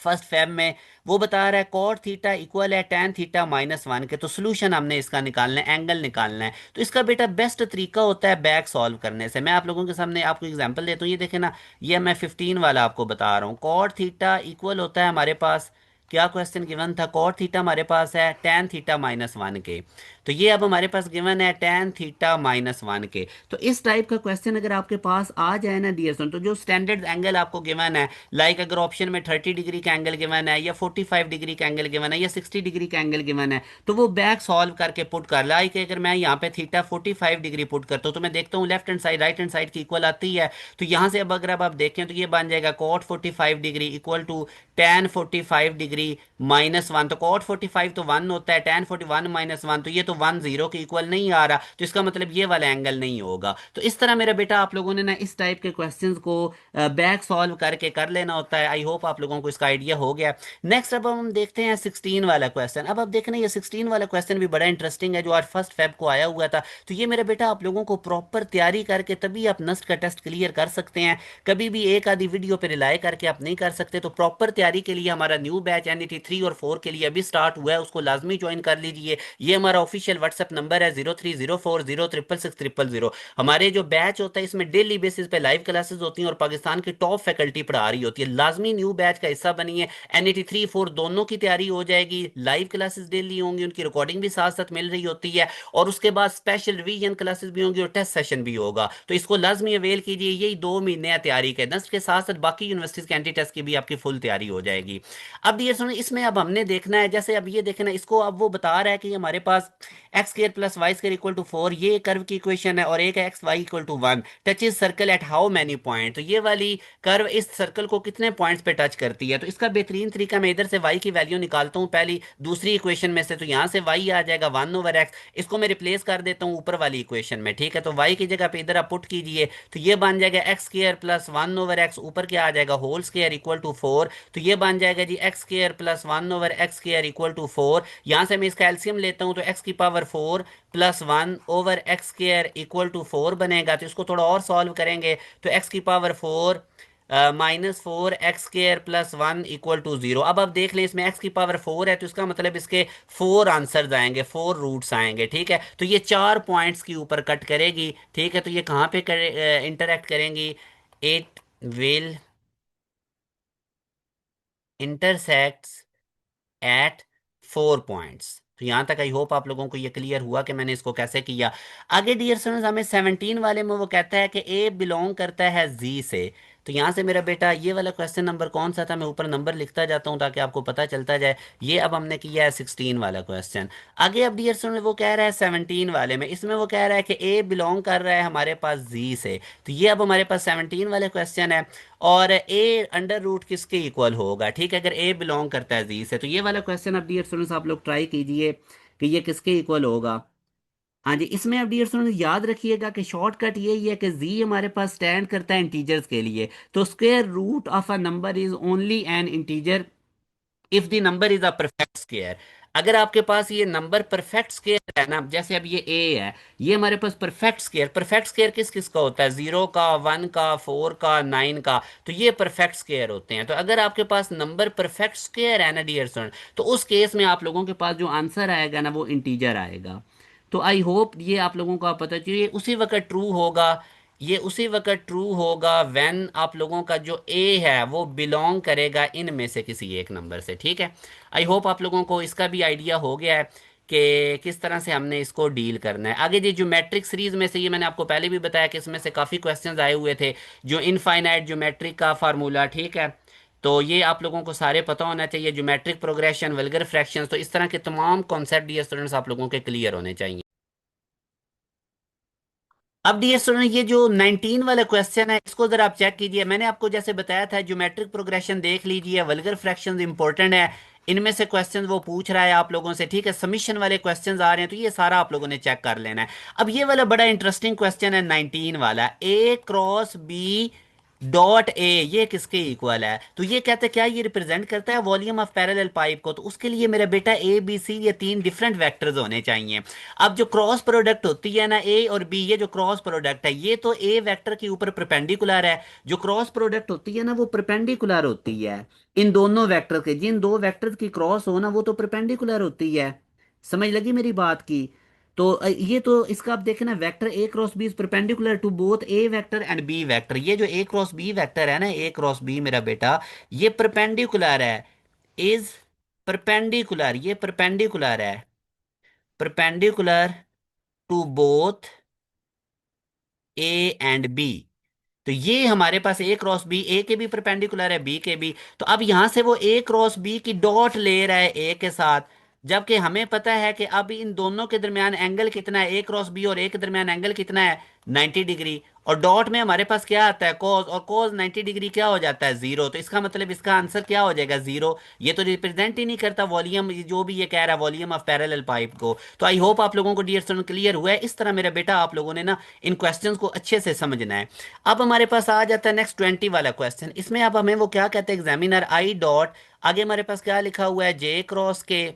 Speaker 1: फर्स्ट फेब में, वो बता रहा है कॉट थीटा इक्वल है tan थीटा -1 के। तो सोल्यूशन हमने इसका निकालना है, एंगल निकालना है। तो इसका बेटा बेस्ट तरीका होता है बैक सॉल्व करने से। मैं आप लोगों के सामने आपको एग्जांपल देता हूँ, ये देखें ना, ये मैं 15 वाला आपको बता रहा हूँ। कॉट थीटा इक्वल होता है हमारे पास, क्या क्वेश्चन गिवन था? कॉट थीटा हमारे पास है tan थीटा -1 के। तो ये अब हमारे पास गिवन है tan थीटा -1 के। तो इस टाइप का क्वेश्चन अगर आपके पास आ जाए ना डियर स्टूडेंट, तो जो स्टैंडर्ड एंगल आपको गिवन है, लाइक अगर ऑप्शन में 30 डिग्री का एंगल गिवन है, या 45 डिग्री का एंगल गिवन है, या 60 डिग्री का एंगल गिवन है, तो वो बैक सॉल्व करके पुट कर। लाइक अगर मैं यहाँ पे थीटा 45 डिग्री पुट करता हूँ, तो मैं देखता हूँ left hand side right hand side की इक्वल आती है। तो यहाँ से अब अगर अब आप देखें, तो ये बन जाएगा cot 45 degree equal to tan 45 degree -1। तो कॉट 45 तो 1 होता है, tan 41 -1, तो ये तो 1 0 के इक्वल नहीं आ रहा, तो इसका मतलब ये वाला एंगल नहीं होगा। तो इस तरह मेरा बेटा आप लोगों ने ना इस टाइप के क्वेश्चंस को बैक सॉल्व करके कर लेना होता है। आई होप आप लोगों को इसका आइडिया हो गया। नेक्स्ट अब हम देखते हैं 16 वाला क्वेश्चन। अब आप देखना, ये 16 वाला क्वेश्चन भी बड़ा इंटरेस्टिंग है, जो आज फर्स्ट फेब को आया हुआ था। तो ये मेरा बेटा आप लोगों को प्रॉपर तैयारी करके तभी आप नस्ट का टेस्ट क्लियर कर सकते हैं। कभी भी एक आधी वीडियो पे रिलाय करके आप नहीं कर सकते। तो प्रॉपर तैयारी के लिए हमारा न्यू बैच NET 3 और 4 के लिए अभी स्टार्ट हुआ है, उसको लाजमी ज्वाइन कर लीजिए। ये हमारा ऑफिशियल व्हाट्सएप नंबर है 0304066600। हमारे जो बैच होता है इसमें डेली बेसिस पे लाइव क्लासेस होती हैं, और पाकिस्तान की टॉप फैकल्टी पढ़ा रही होती है। लाजमी न्यू बैच का हिस्सा बनिए, NET 3 4 दोनों की तैयारी हो जाएगी। लाइव क्लासेस डेली होंगी, उनकी रिकॉर्डिंग भी साथ साथ मिल रही होती है, और उसके बाद स्पेशल रिवीजन क्लासेस भी होंगी, और टेस्ट सेशन भी होगा। तो इसको लाजमी अवेल कीजिए, यही 2 महीने है तैयारी के। दस के साथ साथ बाकी यूनिवर्सिटीज के एंटी टेस्ट की भी आपकी फुल तैयारी हो जाएगी। अब ये सुनो, इसमें अब हमने देखना है, जैसे अब ये देखे ना, इसको अब वो बता रहा है कि हमारे पास X square plus Y square equal to 4, ये कर्व की इक्वेशन है, और एक है X Y equal to 1, touches circle at how many point. तो ये वाली कर्व इस सर्कल को कितने पॉइंट्स पे टच करती है। तो इसका बेहतरीन तरीका, मैं इधर से वाई की वैल्यू निकालता हूँ पहली दूसरी इक्वेशन में से, तो यहाँ से वाई आ जाएगा 1/x, इसको मैं रिप्लेस कर देता हूँ ऊपर वाली इक्वेशन में, ठीक है। तो वाई की जगह पे इधर आप पुट कीजिए, तो ये बन जाएगा एक्स स्क्वायर प्लस 1/x, ऊपर क्या आ जाएगा होल स्क्वायर इक्वल टू 4, तो ये बन जाएगा G X square plus 1/x square equal to 4। यहाँ से मैं इसका एलसीएम लेता हूँ, तो एक्स की power 4 plus 1/x square equal to 4 बनेगा। तो इसको थोड़ा और सॉल्व करेंगे, तो एक्स की power 4 -4x² plus 1 equal to 0। अब आप देख लें, इसमें x की पावर 4 है, तो इसका मतलब इसके 4 आंसर्स आएंगे, 4 रूट्स आएंगे, ठीक है। तो ये 4 पॉइंट्स के ऊपर कट करेगी, ठीक है। तो ये कहाँ पे इंटरेक्ट करेंगी, it will intersects at 4 points. तो यहां तक आई होप आप लोगों को ये क्लियर हुआ कि मैंने इसको कैसे किया। आगे डियर स्टूडेंट्स, हमें 17 वाले में वो कहता है कि ए बिलोंग करता है जी से। तो यहां से मेरा बेटा ये वाला क्वेश्चन नंबर कौन सा था, मैं ऊपर नंबर लिखता जाता हूं ताकि आपको पता चलता जाए। ये अब हमने किया है 16 वाला क्वेश्चन। आगे अब डियर स्टूडेंट वो कह रहा है 17 वाले में, इसमें वो कह रहा है कि ए बिलोंग कर रहा है हमारे पास जी से। तो ये अब हमारे पास 17 वाले क्वेश्चन है, और ए अंडर रूट किसके इक्वल होगा, ठीक है, अगर ए बिलोंग करता है जी से। तो ये वाला क्वेश्चन अब डियर स्टूडेंट्स आप लोग ट्राई कीजिए कि ये किसके इक्वल होगा। हाँ जी, इसमें अब डियर स्टूडेंट्स याद रखिएगा कि शॉर्टकट यही है कि जी हमारे पास स्टैंड करता है इंटीजर्स के लिए, तो square root of a number is only an integer if the number is a perfect square. अगर आपके पास ये नंबर परफेक्ट स्क्वायर है ना, जैसे अब ये ए है, ये हमारे पास परफेक्ट स्क्वायर किस किस का होता है, 0 का, 1 का, 4 का, 9 का। तो ये परफेक्ट स्क्वायर होते हैं। तो अगर आपके पास नंबर परफेक्ट स्क्वायर है ना डियर स्टूडेंट, तो उस केस में आप लोगों के पास जो आंसर आएगा ना वो इंटीजर आएगा। तो आई होप ये आप लोगों को आप पता चाहिए, उसी वक्त ट्रू होगा, ये उसी वक्त ट्रू होगा व्हेन आप लोगों का जो ए है वो बिलोंग करेगा इनमें से किसी एक नंबर से, ठीक है। आई होप आप लोगों को इसका भी आइडिया हो गया है कि किस तरह से हमने इसको डील करना है। आगे जी ज्योमेट्रिक सीरीज में से, ये मैंने आपको पहले भी बताया कि इसमें से काफ़ी क्वेश्चंस आए हुए थे, जो इनफाइनाइट ज्योमेट्रिक का फार्मूला, ठीक है। तो ये आप लोगों को सारे पता होना चाहिए, ज्योमेट्रिक प्रोग्रेशन, वल्गर फ्रैक्शंस, तो इस तरह के तमाम कॉन्सेप्ट ये स्टूडेंट्स आप लोगों के क्लियर होने चाहिए। अब डियर स्टूडेंट, ये जो 19 वाला क्वेश्चन है इसको जरा आप चेक कीजिए। मैंने आपको जैसे बताया था ज्योमेट्रिक प्रोग्रेशन देख लीजिए, वल्गर फ्रैक्शंस इंपॉर्टेंट है, इनमें से क्वेश्चन वो पूछ रहा है आप लोगों से, ठीक है। सबमिशन वाले क्वेश्चंस आ रहे हैं, तो ये सारा आप लोगों ने चेक कर लेना है। अब ये वाला बड़ा इंटरेस्टिंग क्वेश्चन है 19 वाला, ए क्रॉस बी डॉट ए ये किसके इक्वल है। तो ये कहते हैं क्या ये रिप्रेजेंट करता है वॉल्यूम ऑफ पैरेलल पाइप को। तो उसके लिए मेरा बेटा ए बी सी ये तीन डिफरेंट वेक्टर्स होने चाहिए। अब जो क्रॉस प्रोडक्ट होती है ना ए और बी, ये जो क्रॉस प्रोडक्ट है ये तो ए वेक्टर के ऊपर परपेंडिकुलर है। जो क्रॉस प्रोडक्ट होती है ना वो परपेंडिकुलर होती है इन दोनों वेक्टर के, जिन दो वेक्टर्स की क्रॉस हो ना वो तो परपेंडिकुलर होती है। समझ लगी मेरी बात की। तो ये तो इसका आप देखें ना, vector a cross b is perpendicular to both a vector and b vector. ये जो ए क्रॉस बी वेक्टर है ना, ए क्रॉस बी मेरा बेटा, ये परपेंडिकुलर है, इज परपेंडिकुलर, ये परपेंडिकुलर है, perpendicular to both a and b. तो ये हमारे पास ए क्रॉस बी, ए के भी परपेंडिकुलर है, बी के भी। तो अब यहां से वो ए क्रॉस बी की डॉट ले रहा है ए के साथ, जबकि हमें पता है कि अब इन दोनों के दरमियान एंगल कितना है, ए क्रॉस बी और ए के दरमियान एंगल कितना है, 90 डिग्री। और डॉट में हमारे पास क्या आता है, कॉस, और कॉस 90 डिग्री क्या हो जाता है, जीरो। तो इसका मतलब इसका आंसर क्या हो जाएगा, जीरो। ये तो रिप्रेजेंट ही नहीं करता वॉल्यूम, जो भी ये कह रहा है वॉल्यूम ऑफ पैरेलल पाइप को। तो आई होप आप लोगों को डियर स्टूडेंट क्लियर हुआ है। इस तरह मेरा बेटा आप लोगों ने ना इन क्वेश्चंस को अच्छे से समझना है। अब हमारे पास आ जाता है नेक्स्ट 20 वाला क्वेश्चन। इसमें अब हमें वो क्या कहते हैं, एग्जामिनर आई डॉट, आगे हमारे पास क्या लिखा हुआ है, जे क्रॉस के,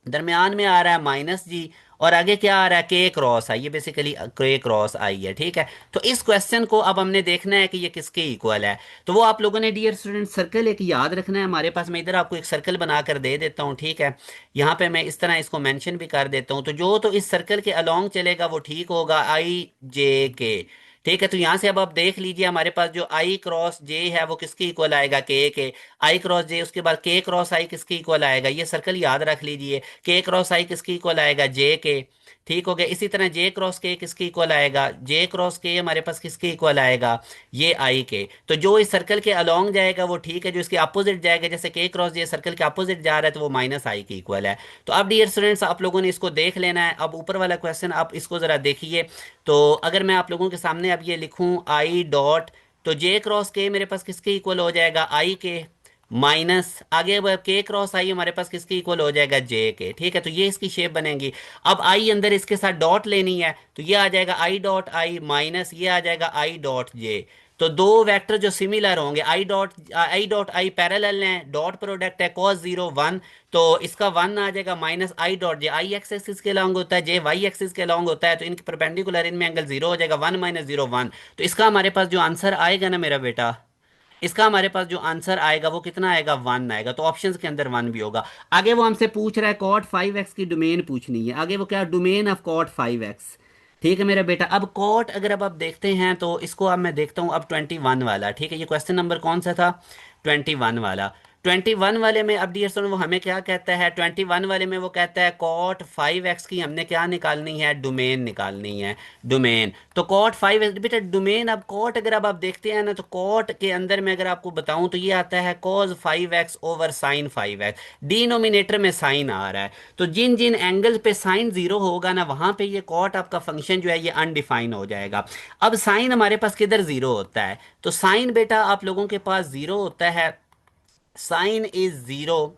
Speaker 1: दरमियान में आ रहा है -g, और आगे क्या आ रहा है, के क्रॉस आई, ये बेसिकली के क्रॉस आई है, ठीक है। तो इस क्वेश्चन को अब हमने देखना है कि ये किसके इक्वल है। तो वो आप लोगों ने डियर स्टूडेंट सर्कल एक याद रखना है हमारे पास। मैं इधर आपको एक सर्कल बनाकर दे देता हूँ, ठीक है। यहाँ पे मैं इस तरह इसको मेंशन भी कर देता हूँ। तो जो तो इस सर्कल के अलोंग चलेगा वो ठीक होगा, आई जे के, ठीक है, तो यहाँ से अब आप देख लीजिए हमारे पास जो आई क्रॉस जे है वो किसके इक्वल आएगा, के। आई क्रॉस जे, उसके बाद के क्रॉस आई किसके इक्वल आएगा, ये सर्कल याद रख लीजिए, के क्रॉस आई किसके इक्वल आएगा, जे के। ठीक हो गया। इसी तरह जे क्रॉस के किसके इक्वल आएगा, जे क्रॉस के हमारे पास किसके इक्वल आएगा, ये आई के। तो जो इस सर्कल के अलोंग जाएगा वो ठीक है, जो इसके अपोजिट जाएगा, जैसे के क्रॉस जे सर्कल के अपोजिट जा रहा है, तो वो माइनस आई के इक्वल है। तो अब डियर स्टूडेंट्स आप लोगों ने इसको देख लेना है। अब ऊपर वाला क्वेश्चन आप इसको जरा देखिए। तो अगर मैं आप लोगों के सामने अब ये लिखूं आई डॉट, तो जे क्रॉस के मेरे पास किसके इक्वल हो जाएगा, आई के, माइनस आगे अब के क्रॉस आई हमारे पास किसके इक्वल हो जाएगा, जे के। ठीक है, तो ये इसकी शेप बनेगी। अब आई अंदर इसके साथ डॉट लेनी है, तो ये आ जाएगा आई डॉट आई माइनस ये आ जाएगा आई डॉट जे। तो दो वेक्टर जो सिमिलर होंगे, आई डॉट आई पैरेलल हैं, डॉट प्रोडक्ट है cos 0 1, तो इसका वन आ जाएगा minus I dot J, I x axis के लॉन्ग होता है, जे वाई एक्सिस के लॉन्ग होता है, तो इनके परपेंडिकुलर इनमें एंगल जीरो हो जाएगा, वन माइनस जीरो वन। तो इसका हमारे पास जो आंसर आएगा ना मेरा बेटा, इसका हमारे पास जो आंसर आएगा वो कितना आएगा, वन आएगा। तो ऑप्शंस के अंदर वन भी होगा। आगे वो हमसे पूछ रहा है कॉट फाइव एक्स की डोमेन पूछनी है, आगे वो क्या, domain of cot five x. ठीक है मेरा बेटा। अब कॉट अगर अब आप देखते हैं तो इसको अब मैं देखता हूँ अब 21 वाला। ठीक है, ये क्वेश्चन नंबर कौन सा था, 21 वाला। 21 वाले में अब डियर स्टूडेंट वो हमें क्या कहता है, 21 वाले में वो कहता है कॉट फाइव एक्स की हमने क्या निकालनी है, डोमेन निकालनी है, डोमेन। तो कॉट फाइव एक्स बेटा डोमेन, अब कॉट अगर अब आप देखते हैं ना, तो कॉट के अंदर में अगर आपको बताऊं तो ये आता है cos five x over sine five x, denominator में साइन आ रहा है। तो जिन जिन एंगल पे साइन जीरो होगा ना, वहां पे ये कॉट आपका फंक्शन जो है ये अनडिफाइन हो जाएगा। अब साइन हमारे पास किधर जीरो होता है, तो साइन बेटा आप लोगों के पास जीरो होता है, साइन इज जीरो।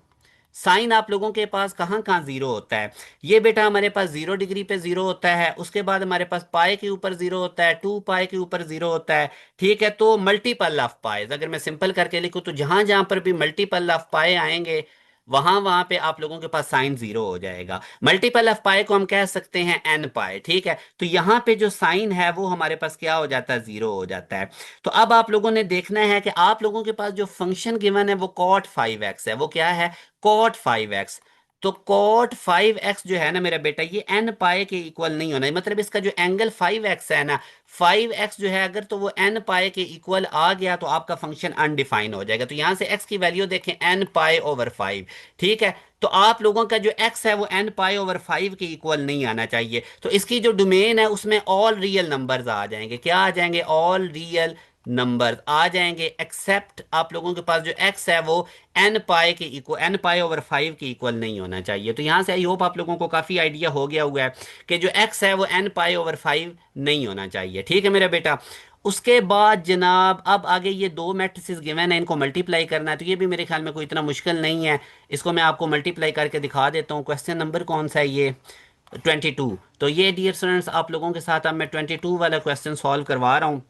Speaker 1: साइन आप लोगों के पास कहाँ कहाँ जीरो होता है, ये बेटा हमारे पास 0 डिग्री पे जीरो होता है, उसके बाद हमारे पास पाई के ऊपर जीरो होता है, 2 पाई के ऊपर जीरो होता है। ठीक है, तो मल्टीपल ऑफ पाई अगर मैं सिंपल करके लिखूं तो जहां जहां पर भी मल्टीपल ऑफ पाई आएंगे वहां वहां पे आप लोगों के पास साइन जीरो हो जाएगा। मल्टीपल ऑफ पाई को हम कह सकते हैं एन पाई। ठीक है, तो यहाँ पे जो साइन है वो हमारे पास क्या हो जाता है, जीरो हो जाता है। तो अब आप लोगों ने देखना है कि आप लोगों के पास जो फंक्शन गिवन है वो कॉट फाइव एक्स है, वो क्या है, कॉट फाइव एक्स। तो कॉट फाइव एक्स जो है ना मेरा बेटा, ये एन पाए के इक्वल नहीं होना है, मतलब इसका जो एंगल फाइव एक्स है ना, फाइव एक्स जो है अगर तो वो एन पाए के इक्वल आ गया तो आपका फंक्शन अनडिफाइन हो जाएगा। तो यहां से एक्स की वैल्यू देखें, एन पाए ओवर फाइव। ठीक है, तो आप लोगों का जो एक्स है वो एन पाई ओवर फाइव के इक्वल नहीं आना चाहिए। तो इसकी जो डोमेन है उसमें ऑल रियल नंबर्स आ जाएंगे, क्या आ जाएंगे, ऑल रियल नंबर्स आ जाएंगे, एक्सेप्ट आप लोगों के पास जो एक्स है वो एन पाई के इक्वल, एन पाई ओवर फाइव के इक्वल नहीं होना चाहिए। तो यहां से आई होप आप लोगों को काफी आइडिया हो गया हुआ है कि जो एक्स है वो एन पाई ओवर फाइव नहीं होना चाहिए। ठीक है मेरा बेटा। उसके बाद जनाब अब आगे ये दो मैट्रिसेस गिवन है, इनको मल्टीप्लाई करना है, तो ये भी मेरे ख्याल में कोई इतना मुश्किल नहीं है। इसको मैं आपको मल्टीप्लाई करके दिखा देता हूँ। क्वेश्चन नंबर कौन सा है ये, 22। तो ये डियर स्टूडेंट्स आप लोगों के साथ अब मैं 22 वाला क्वेश्चन सॉल्व करवा रहा हूँ।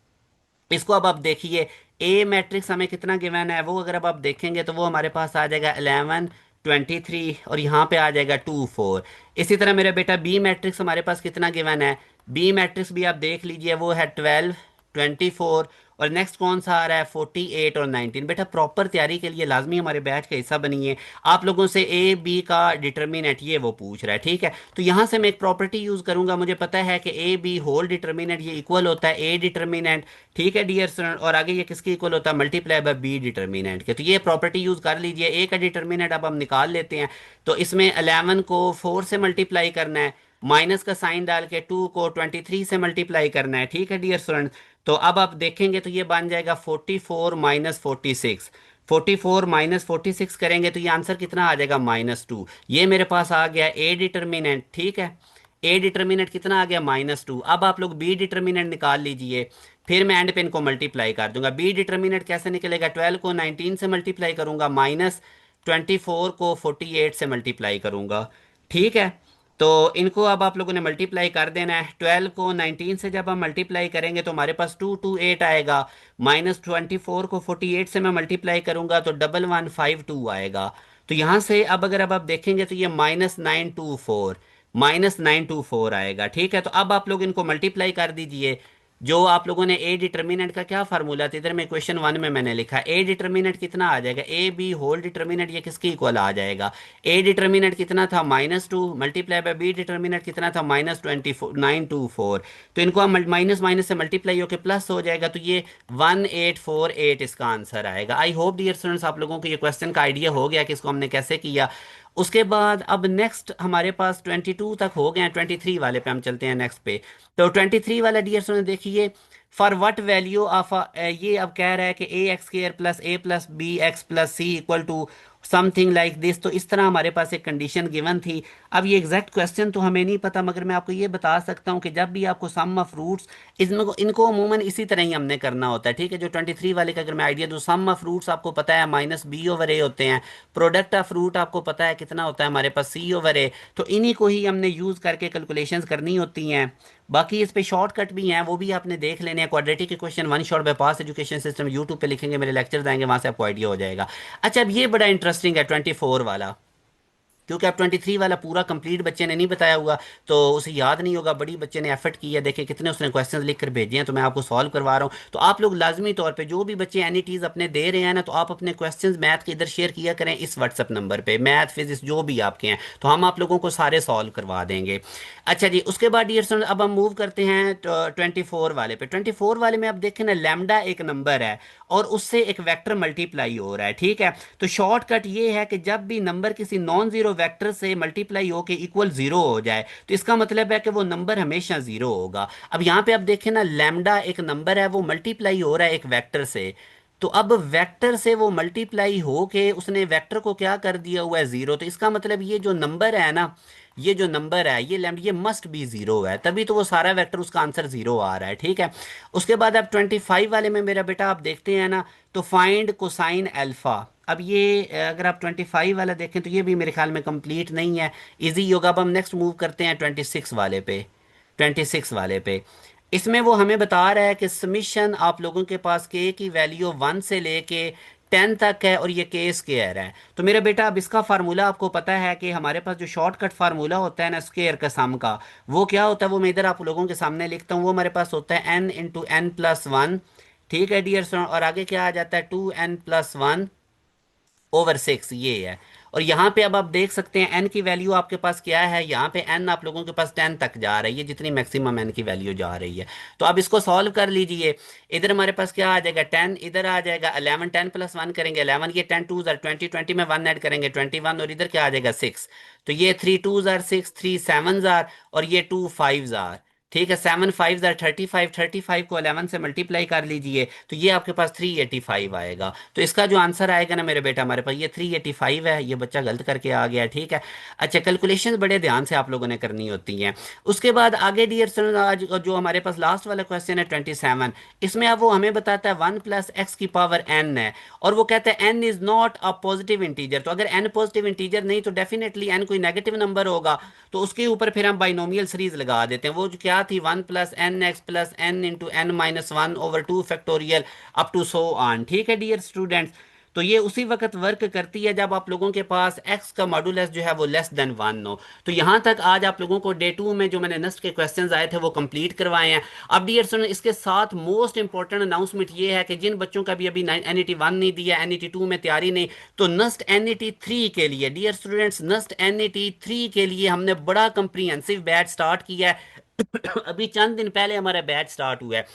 Speaker 1: इसको अब आप देखिए, ए मैट्रिक्स हमें कितना गिवन है वो अगर अब आप देखेंगे तो वो हमारे पास आ जाएगा 11 23 और यहाँ पे आ जाएगा 2 4। इसी तरह मेरा बेटा बी मैट्रिक्स हमारे पास कितना गिवन है, बी मैट्रिक्स भी आप देख लीजिए वो है 12 24, और नेक्स्ट कौन सा आ रहा है 48 और 19। बेटा प्रॉपर तैयारी के लिए लाजमी हमारे बैच का हिस्सा बनिए। आप लोगों से ए बी का डिटर्मिनेंट ये वो पूछ रहा है। ठीक है, तो यहाँ से मैं एक प्रॉपर्टी यूज करूंगा, मुझे पता है कि ए बी होल डिटर्मिनेंट ये इक्वल होता है ए डिटर्मिनेंट। ठीक है डियर स्टूडेंट, और आगे ये किसके इक्वल होता है, मल्टीप्लाई बाय बी डिटर्मिनेंट के। तो ये प्रॉपर्टी यूज कर लीजिए। ए का डिटर्मिनेंट अब हम निकाल लेते हैं, तो इसमें 11 को 4 से मल्टीप्लाई करना है, माइनस का साइन डाल के 2 को 23 से मल्टीप्लाई करना है। ठीक है डियर स्टूडेंट, तो अब आप देखेंगे तो ये बन जाएगा 44 माइनस 46। 44 माइनस 46 करेंगे तो ये आंसर कितना आ जाएगा, -2। ये मेरे पास आ गया ए डिटर्मिनेंट। ठीक है, ए डिटर्मिनेंट कितना आ गया, -2। अब आप लोग बी डिटर्मिनेंट निकाल लीजिए, फिर मैं एंड पे इनको मल्टीप्लाई कर दूंगा। बी डिटर्मिनेंट कैसे निकलेगा, 12 को 19 से मल्टीप्लाई करूंगा, माइनस 24 को 48 से मल्टीप्लाई करूंगा। ठीक है, तो इनको अब आप लोगों ने मल्टीप्लाई कर देना है। 12 को 19 से जब हम मल्टीप्लाई करेंगे तो हमारे पास 228 आएगा, माइनस 24 को 48 से मैं मल्टीप्लाई करूंगा तो 1152 आएगा। तो यहाँ से अब आप देखेंगे तो ये -924 आएगा। ठीक है, तो अब आप लोग इनको मल्टीप्लाई कर दीजिए। जो आप लोगों ने ए डिटर्मिनेंट का क्या फार्मूला था, इधर में क्वेश्चन वन में मैंने लिखा ए डिटर्मिनेंट कितना आ जाएगा, ए बी होल डिटर्मिनेंट ये किसके इक्वल आ जाएगा, ए डिटर्मिनेंट कितना था -2 मल्टीप्लाई बाय बी डिटर्मिनेंट कितना था -924। तो इनको हम माइनस माइनस से मल्टीप्लाई होकर प्लस हो जाएगा, तो ये 1848 इसका आंसर आएगा। आई होप डियर स्टूडेंट्स आप लोगों को ये क्वेश्चन का आइडिया हो गया कि इसको हमने कैसे किया। उसके बाद अब नेक्स्ट हमारे पास 22 तक हो गए हैं, 23 वाले पे हम चलते हैं नेक्स्ट पे। तो 23 वाला डियर स्टूडेंट देखिए, फॉर व्हाट वैल्यू ऑफ ये अब कह रहा है कि A X square plus A plus B X plus C equal to something like this. तो इस तरह हमारे पास एक कंडीशन गिवन थी। अब ये एग्जैक्ट क्वेश्चन तो हमें नहीं पता, मगर मैं आपको ये बता सकता हूँ कि जब भी आपको सम ऑफ रूट्स, इनको इनको अमूमन इसी तरह ही हमने करना होता है, ठीक है। जो 23 वाले का अगर मैं आइडिया दूँ, सम ऑफ रूट्स आपको पता है -b/a होते हैं, प्रोडक्ट ऑफ रूट आपको पता है कितना होता है हमारे पास c/a। तो इन्हीं को ही हमने यूज करके कैलकुलेशंस करनी होती हैं। बाकी इस पे शॉर्टकट भी हैं, वो भी आपने देख लेने हैं। Quadratic equation one shot bye Pass education system YouTube पे लिखेंगे, मेरे लेक्चर्स आएंगे, वहां से आपको आइडिया हो जाएगा। अच्छा, अब ये बड़ा इंटरेस्टिंग है 24 वाला, क्योंकि अब 23 वाला पूरा कंप्लीट बच्चे ने नहीं बताया हुआ, तो उसे याद नहीं होगा। बड़ी बच्चे ने एफर्ट किया, देखे कितने उसने क्वेश्चंस लिख कर भेजे हैं, तो मैं आपको सॉल्व करवा रहा हूँ। तो आप लोग लाजमी तौर पे जो भी बच्चे एनईटीज अपने दे रहे हैं ना, तो आप अपने क्वेश्चंस मैथ के इधर शेयर किया करें इस व्हाट्सअप नंबर पे, मैथ फिजिक्स जो भी आपके हैं, तो हम आप लोगों को सारे सॉल्व करवा देंगे। अच्छा जी, उसके बाद डियर स्टूडेंट अब हम मूव करते हैं 24 वाले पे। 24 वाले में अब देखें ना, लैम्डा एक नंबर है और उससे एक वेक्टर मल्टीप्लाई हो रहा है, ठीक है। तो शॉर्टकट ये है कि जब भी नंबर किसी नॉन जीरो वेक्टर से मल्टीप्लाई हो के इक्वल जीरो हो जाए, तो इसका मतलब है कि वो नंबर हमेशा जीरो होगा। अब यहाँ पे आप देखें ना, लैम्डा एक नंबर है, वो मल्टीप्लाई हो रहा है एक वेक्टर से। तो अब वेक्टर से वो मल्टीप्लाई हो के उसने वेक्टर को क्या कर दिया हुआ है, जीरो। तो इसका मतलब ये जो नंबर है ना, ये जो नंबर है ये लैम्डा, ये मस्ट बी जीरो है, तभी तो वो सारा वेक्टर उसका आंसर जीरो आ रहा है, ठीक है। उसके बाद अब 25 वाले में मेरा बेटा आप देखते हैं ना, तो फाइंड कोसाइन अल्फा। अब ये अगर आप 25 वाला देखें तो ये भी मेरे ख्याल में कंप्लीट नहीं है, इजी योगा। अब हम नेक्स्ट मूव करते हैं 26 वाले पे। 26 वाले पे इसमें वो हमें बता रहा है कि समीशन आप लोगों के पास के की वैल्यू 1 से लेके 10 तक है, और ये के स्क्वायर है। तो मेरा बेटा अब इसका फार्मूला आपको पता है कि हमारे पास जो शॉर्टकट फार्मूला होता है ना स्क्वायर का सम का, वो क्या होता है, वो मैं इधर आप लोगों के सामने लिखता हूँ। वो हमारे पास होता है n × n+1, ठीक है डियर स्टूडेंट। और आगे क्या आ जाता है 2n+1/6, ये है। और यहाँ पे अब आप देख सकते हैं n की वैल्यू आपके पास क्या है, यहाँ पे n आप लोगों के पास 10 तक जा रही है, जितनी मैक्सिमम n की वैल्यू जा रही है। तो अब इसको सॉल्व कर लीजिए। इधर हमारे पास क्या आ जाएगा 10, इधर आ जाएगा 11, 10+1 करेंगे 11, ये 10 2 20, 20 में 1 ऐड करेंगे 21, और इधर क्या आ जाएगा 6। तो ये 3 2 6, 3 7, और ये 2 5, ठीक है। 7 5 35, 35 को 11 से मल्टीप्लाई कर लीजिए, तो ये आपके पास 385 आएगा। तो इसका जो आंसर आएगा ना मेरे बेटा, हमारे पास ये 385 है। ये बच्चा गलत करके आ गया, ठीक है। अच्छा, कैलकुलेशन बड़े ध्यान से आप लोगों ने करनी होती हैं। उसके बाद आगे डियर स्टूडेंट, आज जो हमारे पास लास्ट वाला क्वेश्चन है 27, इसमें अब वो हमें बताता है 1 + x⁴n है, और वो कहता है n is not a positive integer. तो अगर n पॉजिटिव इंटीजर नहीं, तो डेफिनेटली n कोई नेगेटिव नंबर होगा। तो उसके ऊपर फिर हम बाइनोमियल सीरीज लगा देते हैं। वो जो क्या थी, 1 + n x + n × n-1/2 factorial up to so on, ठीक है डियर स्टूडेंट्स। तो ये उसी वक्त वर्क करती है जब आप लोगों के पास x का मॉडुलस जो है वो <<1 हो। तो यहाँ तक आज आप लोगों को डे 2 में जो मैंने नेक्स्ट के क्वेश्चंस आए थे वो कंप्लीट करवाए हैं। अब डियर स्टूडेंट, इसके साथ मोस्ट इंपॉर्टेंट अनाउंसमेंट ये है कि जिन बच्चों का भी अभी NET 1 नहीं दिया, NET 2 में तैयारी नहीं, तो नस्ट NET 3 के लिए डियर स्टूडेंट्स, नस्ट NET 3 के लिए हमने बड़ा कंप्रीहेंसिव बैच स्टार्ट किया है। अभी चंद दिन पहले हमारा बैच स्टार्ट हुआ है।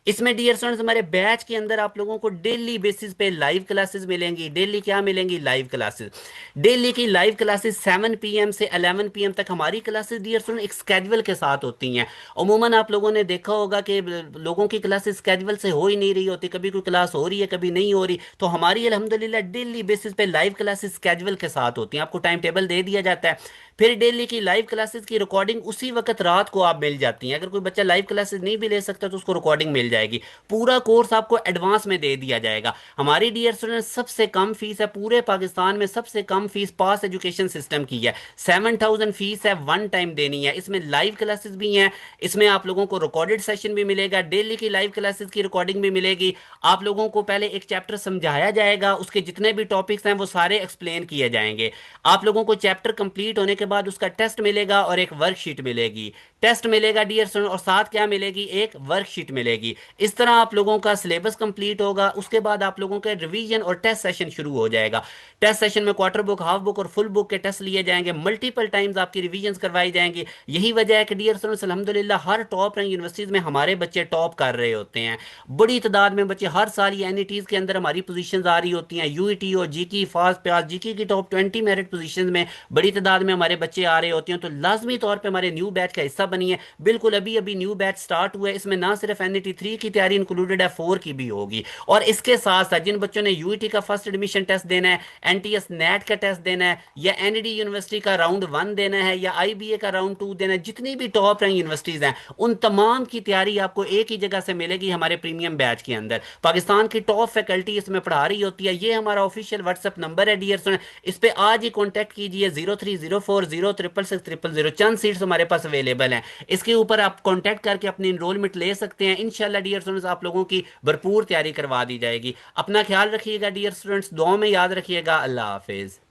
Speaker 1: इसमें डियर स्टूडेंट्स, हमारे बैच के अंदर आप लोगों को डेली बेसिस पे लाइव क्लासेस मिलेंगी। डेली क्या मिलेंगी, लाइव क्लासेस। डेली की लाइव क्लासेस 7 PM से 11 PM तक हमारी क्लासेस डियर स्टूडेंट एक स्केड्यूल के साथ होती हैं। अमूमन आप लोगों ने देखा होगा कि लोगों की क्लासेस स्केड्यूल से हो ही नहीं रही होती, कभी कोई क्लास हो रही है कभी नहीं हो रही। तो हमारी अल्हम्दुलिल्लाह डेली बेसिस पे लाइव क्लासेस स्केड्यूल के साथ होती हैं। आपको टाइम टेबल दे दिया जाता है, फिर डेली की लाइव क्लासेस की रिकॉर्डिंग उसी वक्त रात को आप मिल जाती हैं। अगर कोई बच्चा लाइव क्लासेस नहीं भी ले सकता तो उसको रिकॉर्डिंग मिल जाएगी। पूरा कोर्स आपको एडवांस में दे दिया जाएगा। हमारी डियर स्टूडेंट सबसे कम फीस है पूरे पाकिस्तान में, सबसे कम फीस पास एजुकेशन सिस्टम की है। 7000 फीस है, वन टाइम देनी है। इसमें लाइव क्लासेस भी हैं, इसमें आप लोगों को रिकॉर्डेड सेशन भी मिलेगा, डेली की लाइव क्लासेस की रिकॉर्डिंग भी मिलेगी। आप लोगों को पहले एक चैप्टर समझाया जाएगा, उसके जितने भी टॉपिक्स हैं वो सारे एक्सप्लेन किए जाएंगे। आप लोगों को चैप्टर कंप्लीट होने के बाद उसका टेस्ट मिलेगा और एक वर्कशीट मिलेगी, टेस्ट मिलेगा डियर स्टूडेंट, और साथ क्या मिलेगी, एक वर्कशीट मिलेगी। इस तरह आप लोगों का सिलेबस कंप्लीट होगा। उसके बाद आप लोगों का रिवीजन और टेस्ट सेशन शुरू हो जाएगा। टेस्ट सेशन में क्वार्टर बुक, हाफ बुक और फुल बुक के टेस्ट लिए जाएंगे। मल्टीपल टाइम्स आपकी रिवीजन करवाई जाएंगी। यही वजह है कि डियर स्टूडेंट्स अल्हम्दुलिल्लाह हर टॉप रैंक यूनिवर्सिटीज में हमारे बच्चे टॉप कर रहे होते हैं। बड़ी तादाद में बच्चे हर साल ये एनईटीज के अंदर हमारी पोजीशंस आ रही होती हैं। यूईटी और जीकी, फास्ट पास, जीकी की टॉप 20 मेरिट पोजीशंस में बड़ी तादाद में हमारे बच्चे आ रहे होते हैं। तो लाजमी तौर पे हमारे न्यू बैच का हिस्सा बनिए। बिल्कुल अभी अभी न्यू बैच स्टार्ट हुआ है, इसमें ना सिर्फ NET 3 की तैयारी इंक्लूडेड है, 4 की भी होगी। और इसके साथ साथ जिन बच्चों ने यूईटी का फर्स्ट एडमिशन टेस्ट देना है, एनटीएस नेट का टेस्ट देना है, या एनईडी यूनिवर्सिटी का राउंड 1 देना है, या आईबीए का राउंड 2 देना है, जितनी भी टॉप रैंक यूनिवर्सिटीज हैं उन तमाम की तैयारी आपको एक ही जगह से मिलेगी हमारे प्रीमियम बैच के अंदर। पाकिस्तान की टॉप फैकल्टी इसमें पढ़ा रही होती है। ये हमारा ऑफिशियल व्हाट्सएप नंबर है डियर स्टूडेंट, इस पे आज ही कॉन्टैक्ट कीजिए। 0304066660। चंद सीट्स हमारे पास अवेलेबल हैं, इसके ऊपर आप कॉन्टैक्ट करके अपनी इनरोलमेंट ले सकते हैं। इंशाल्लाह डियर स्टूडेंट्स आप लोगों की भरपूर तैयारी करवा दी जाएगी। अपना ख्याल रखिएगा डियर स्टूडेंट्स, दुआ में याद रखिएगा। अल्लाह हाफिज।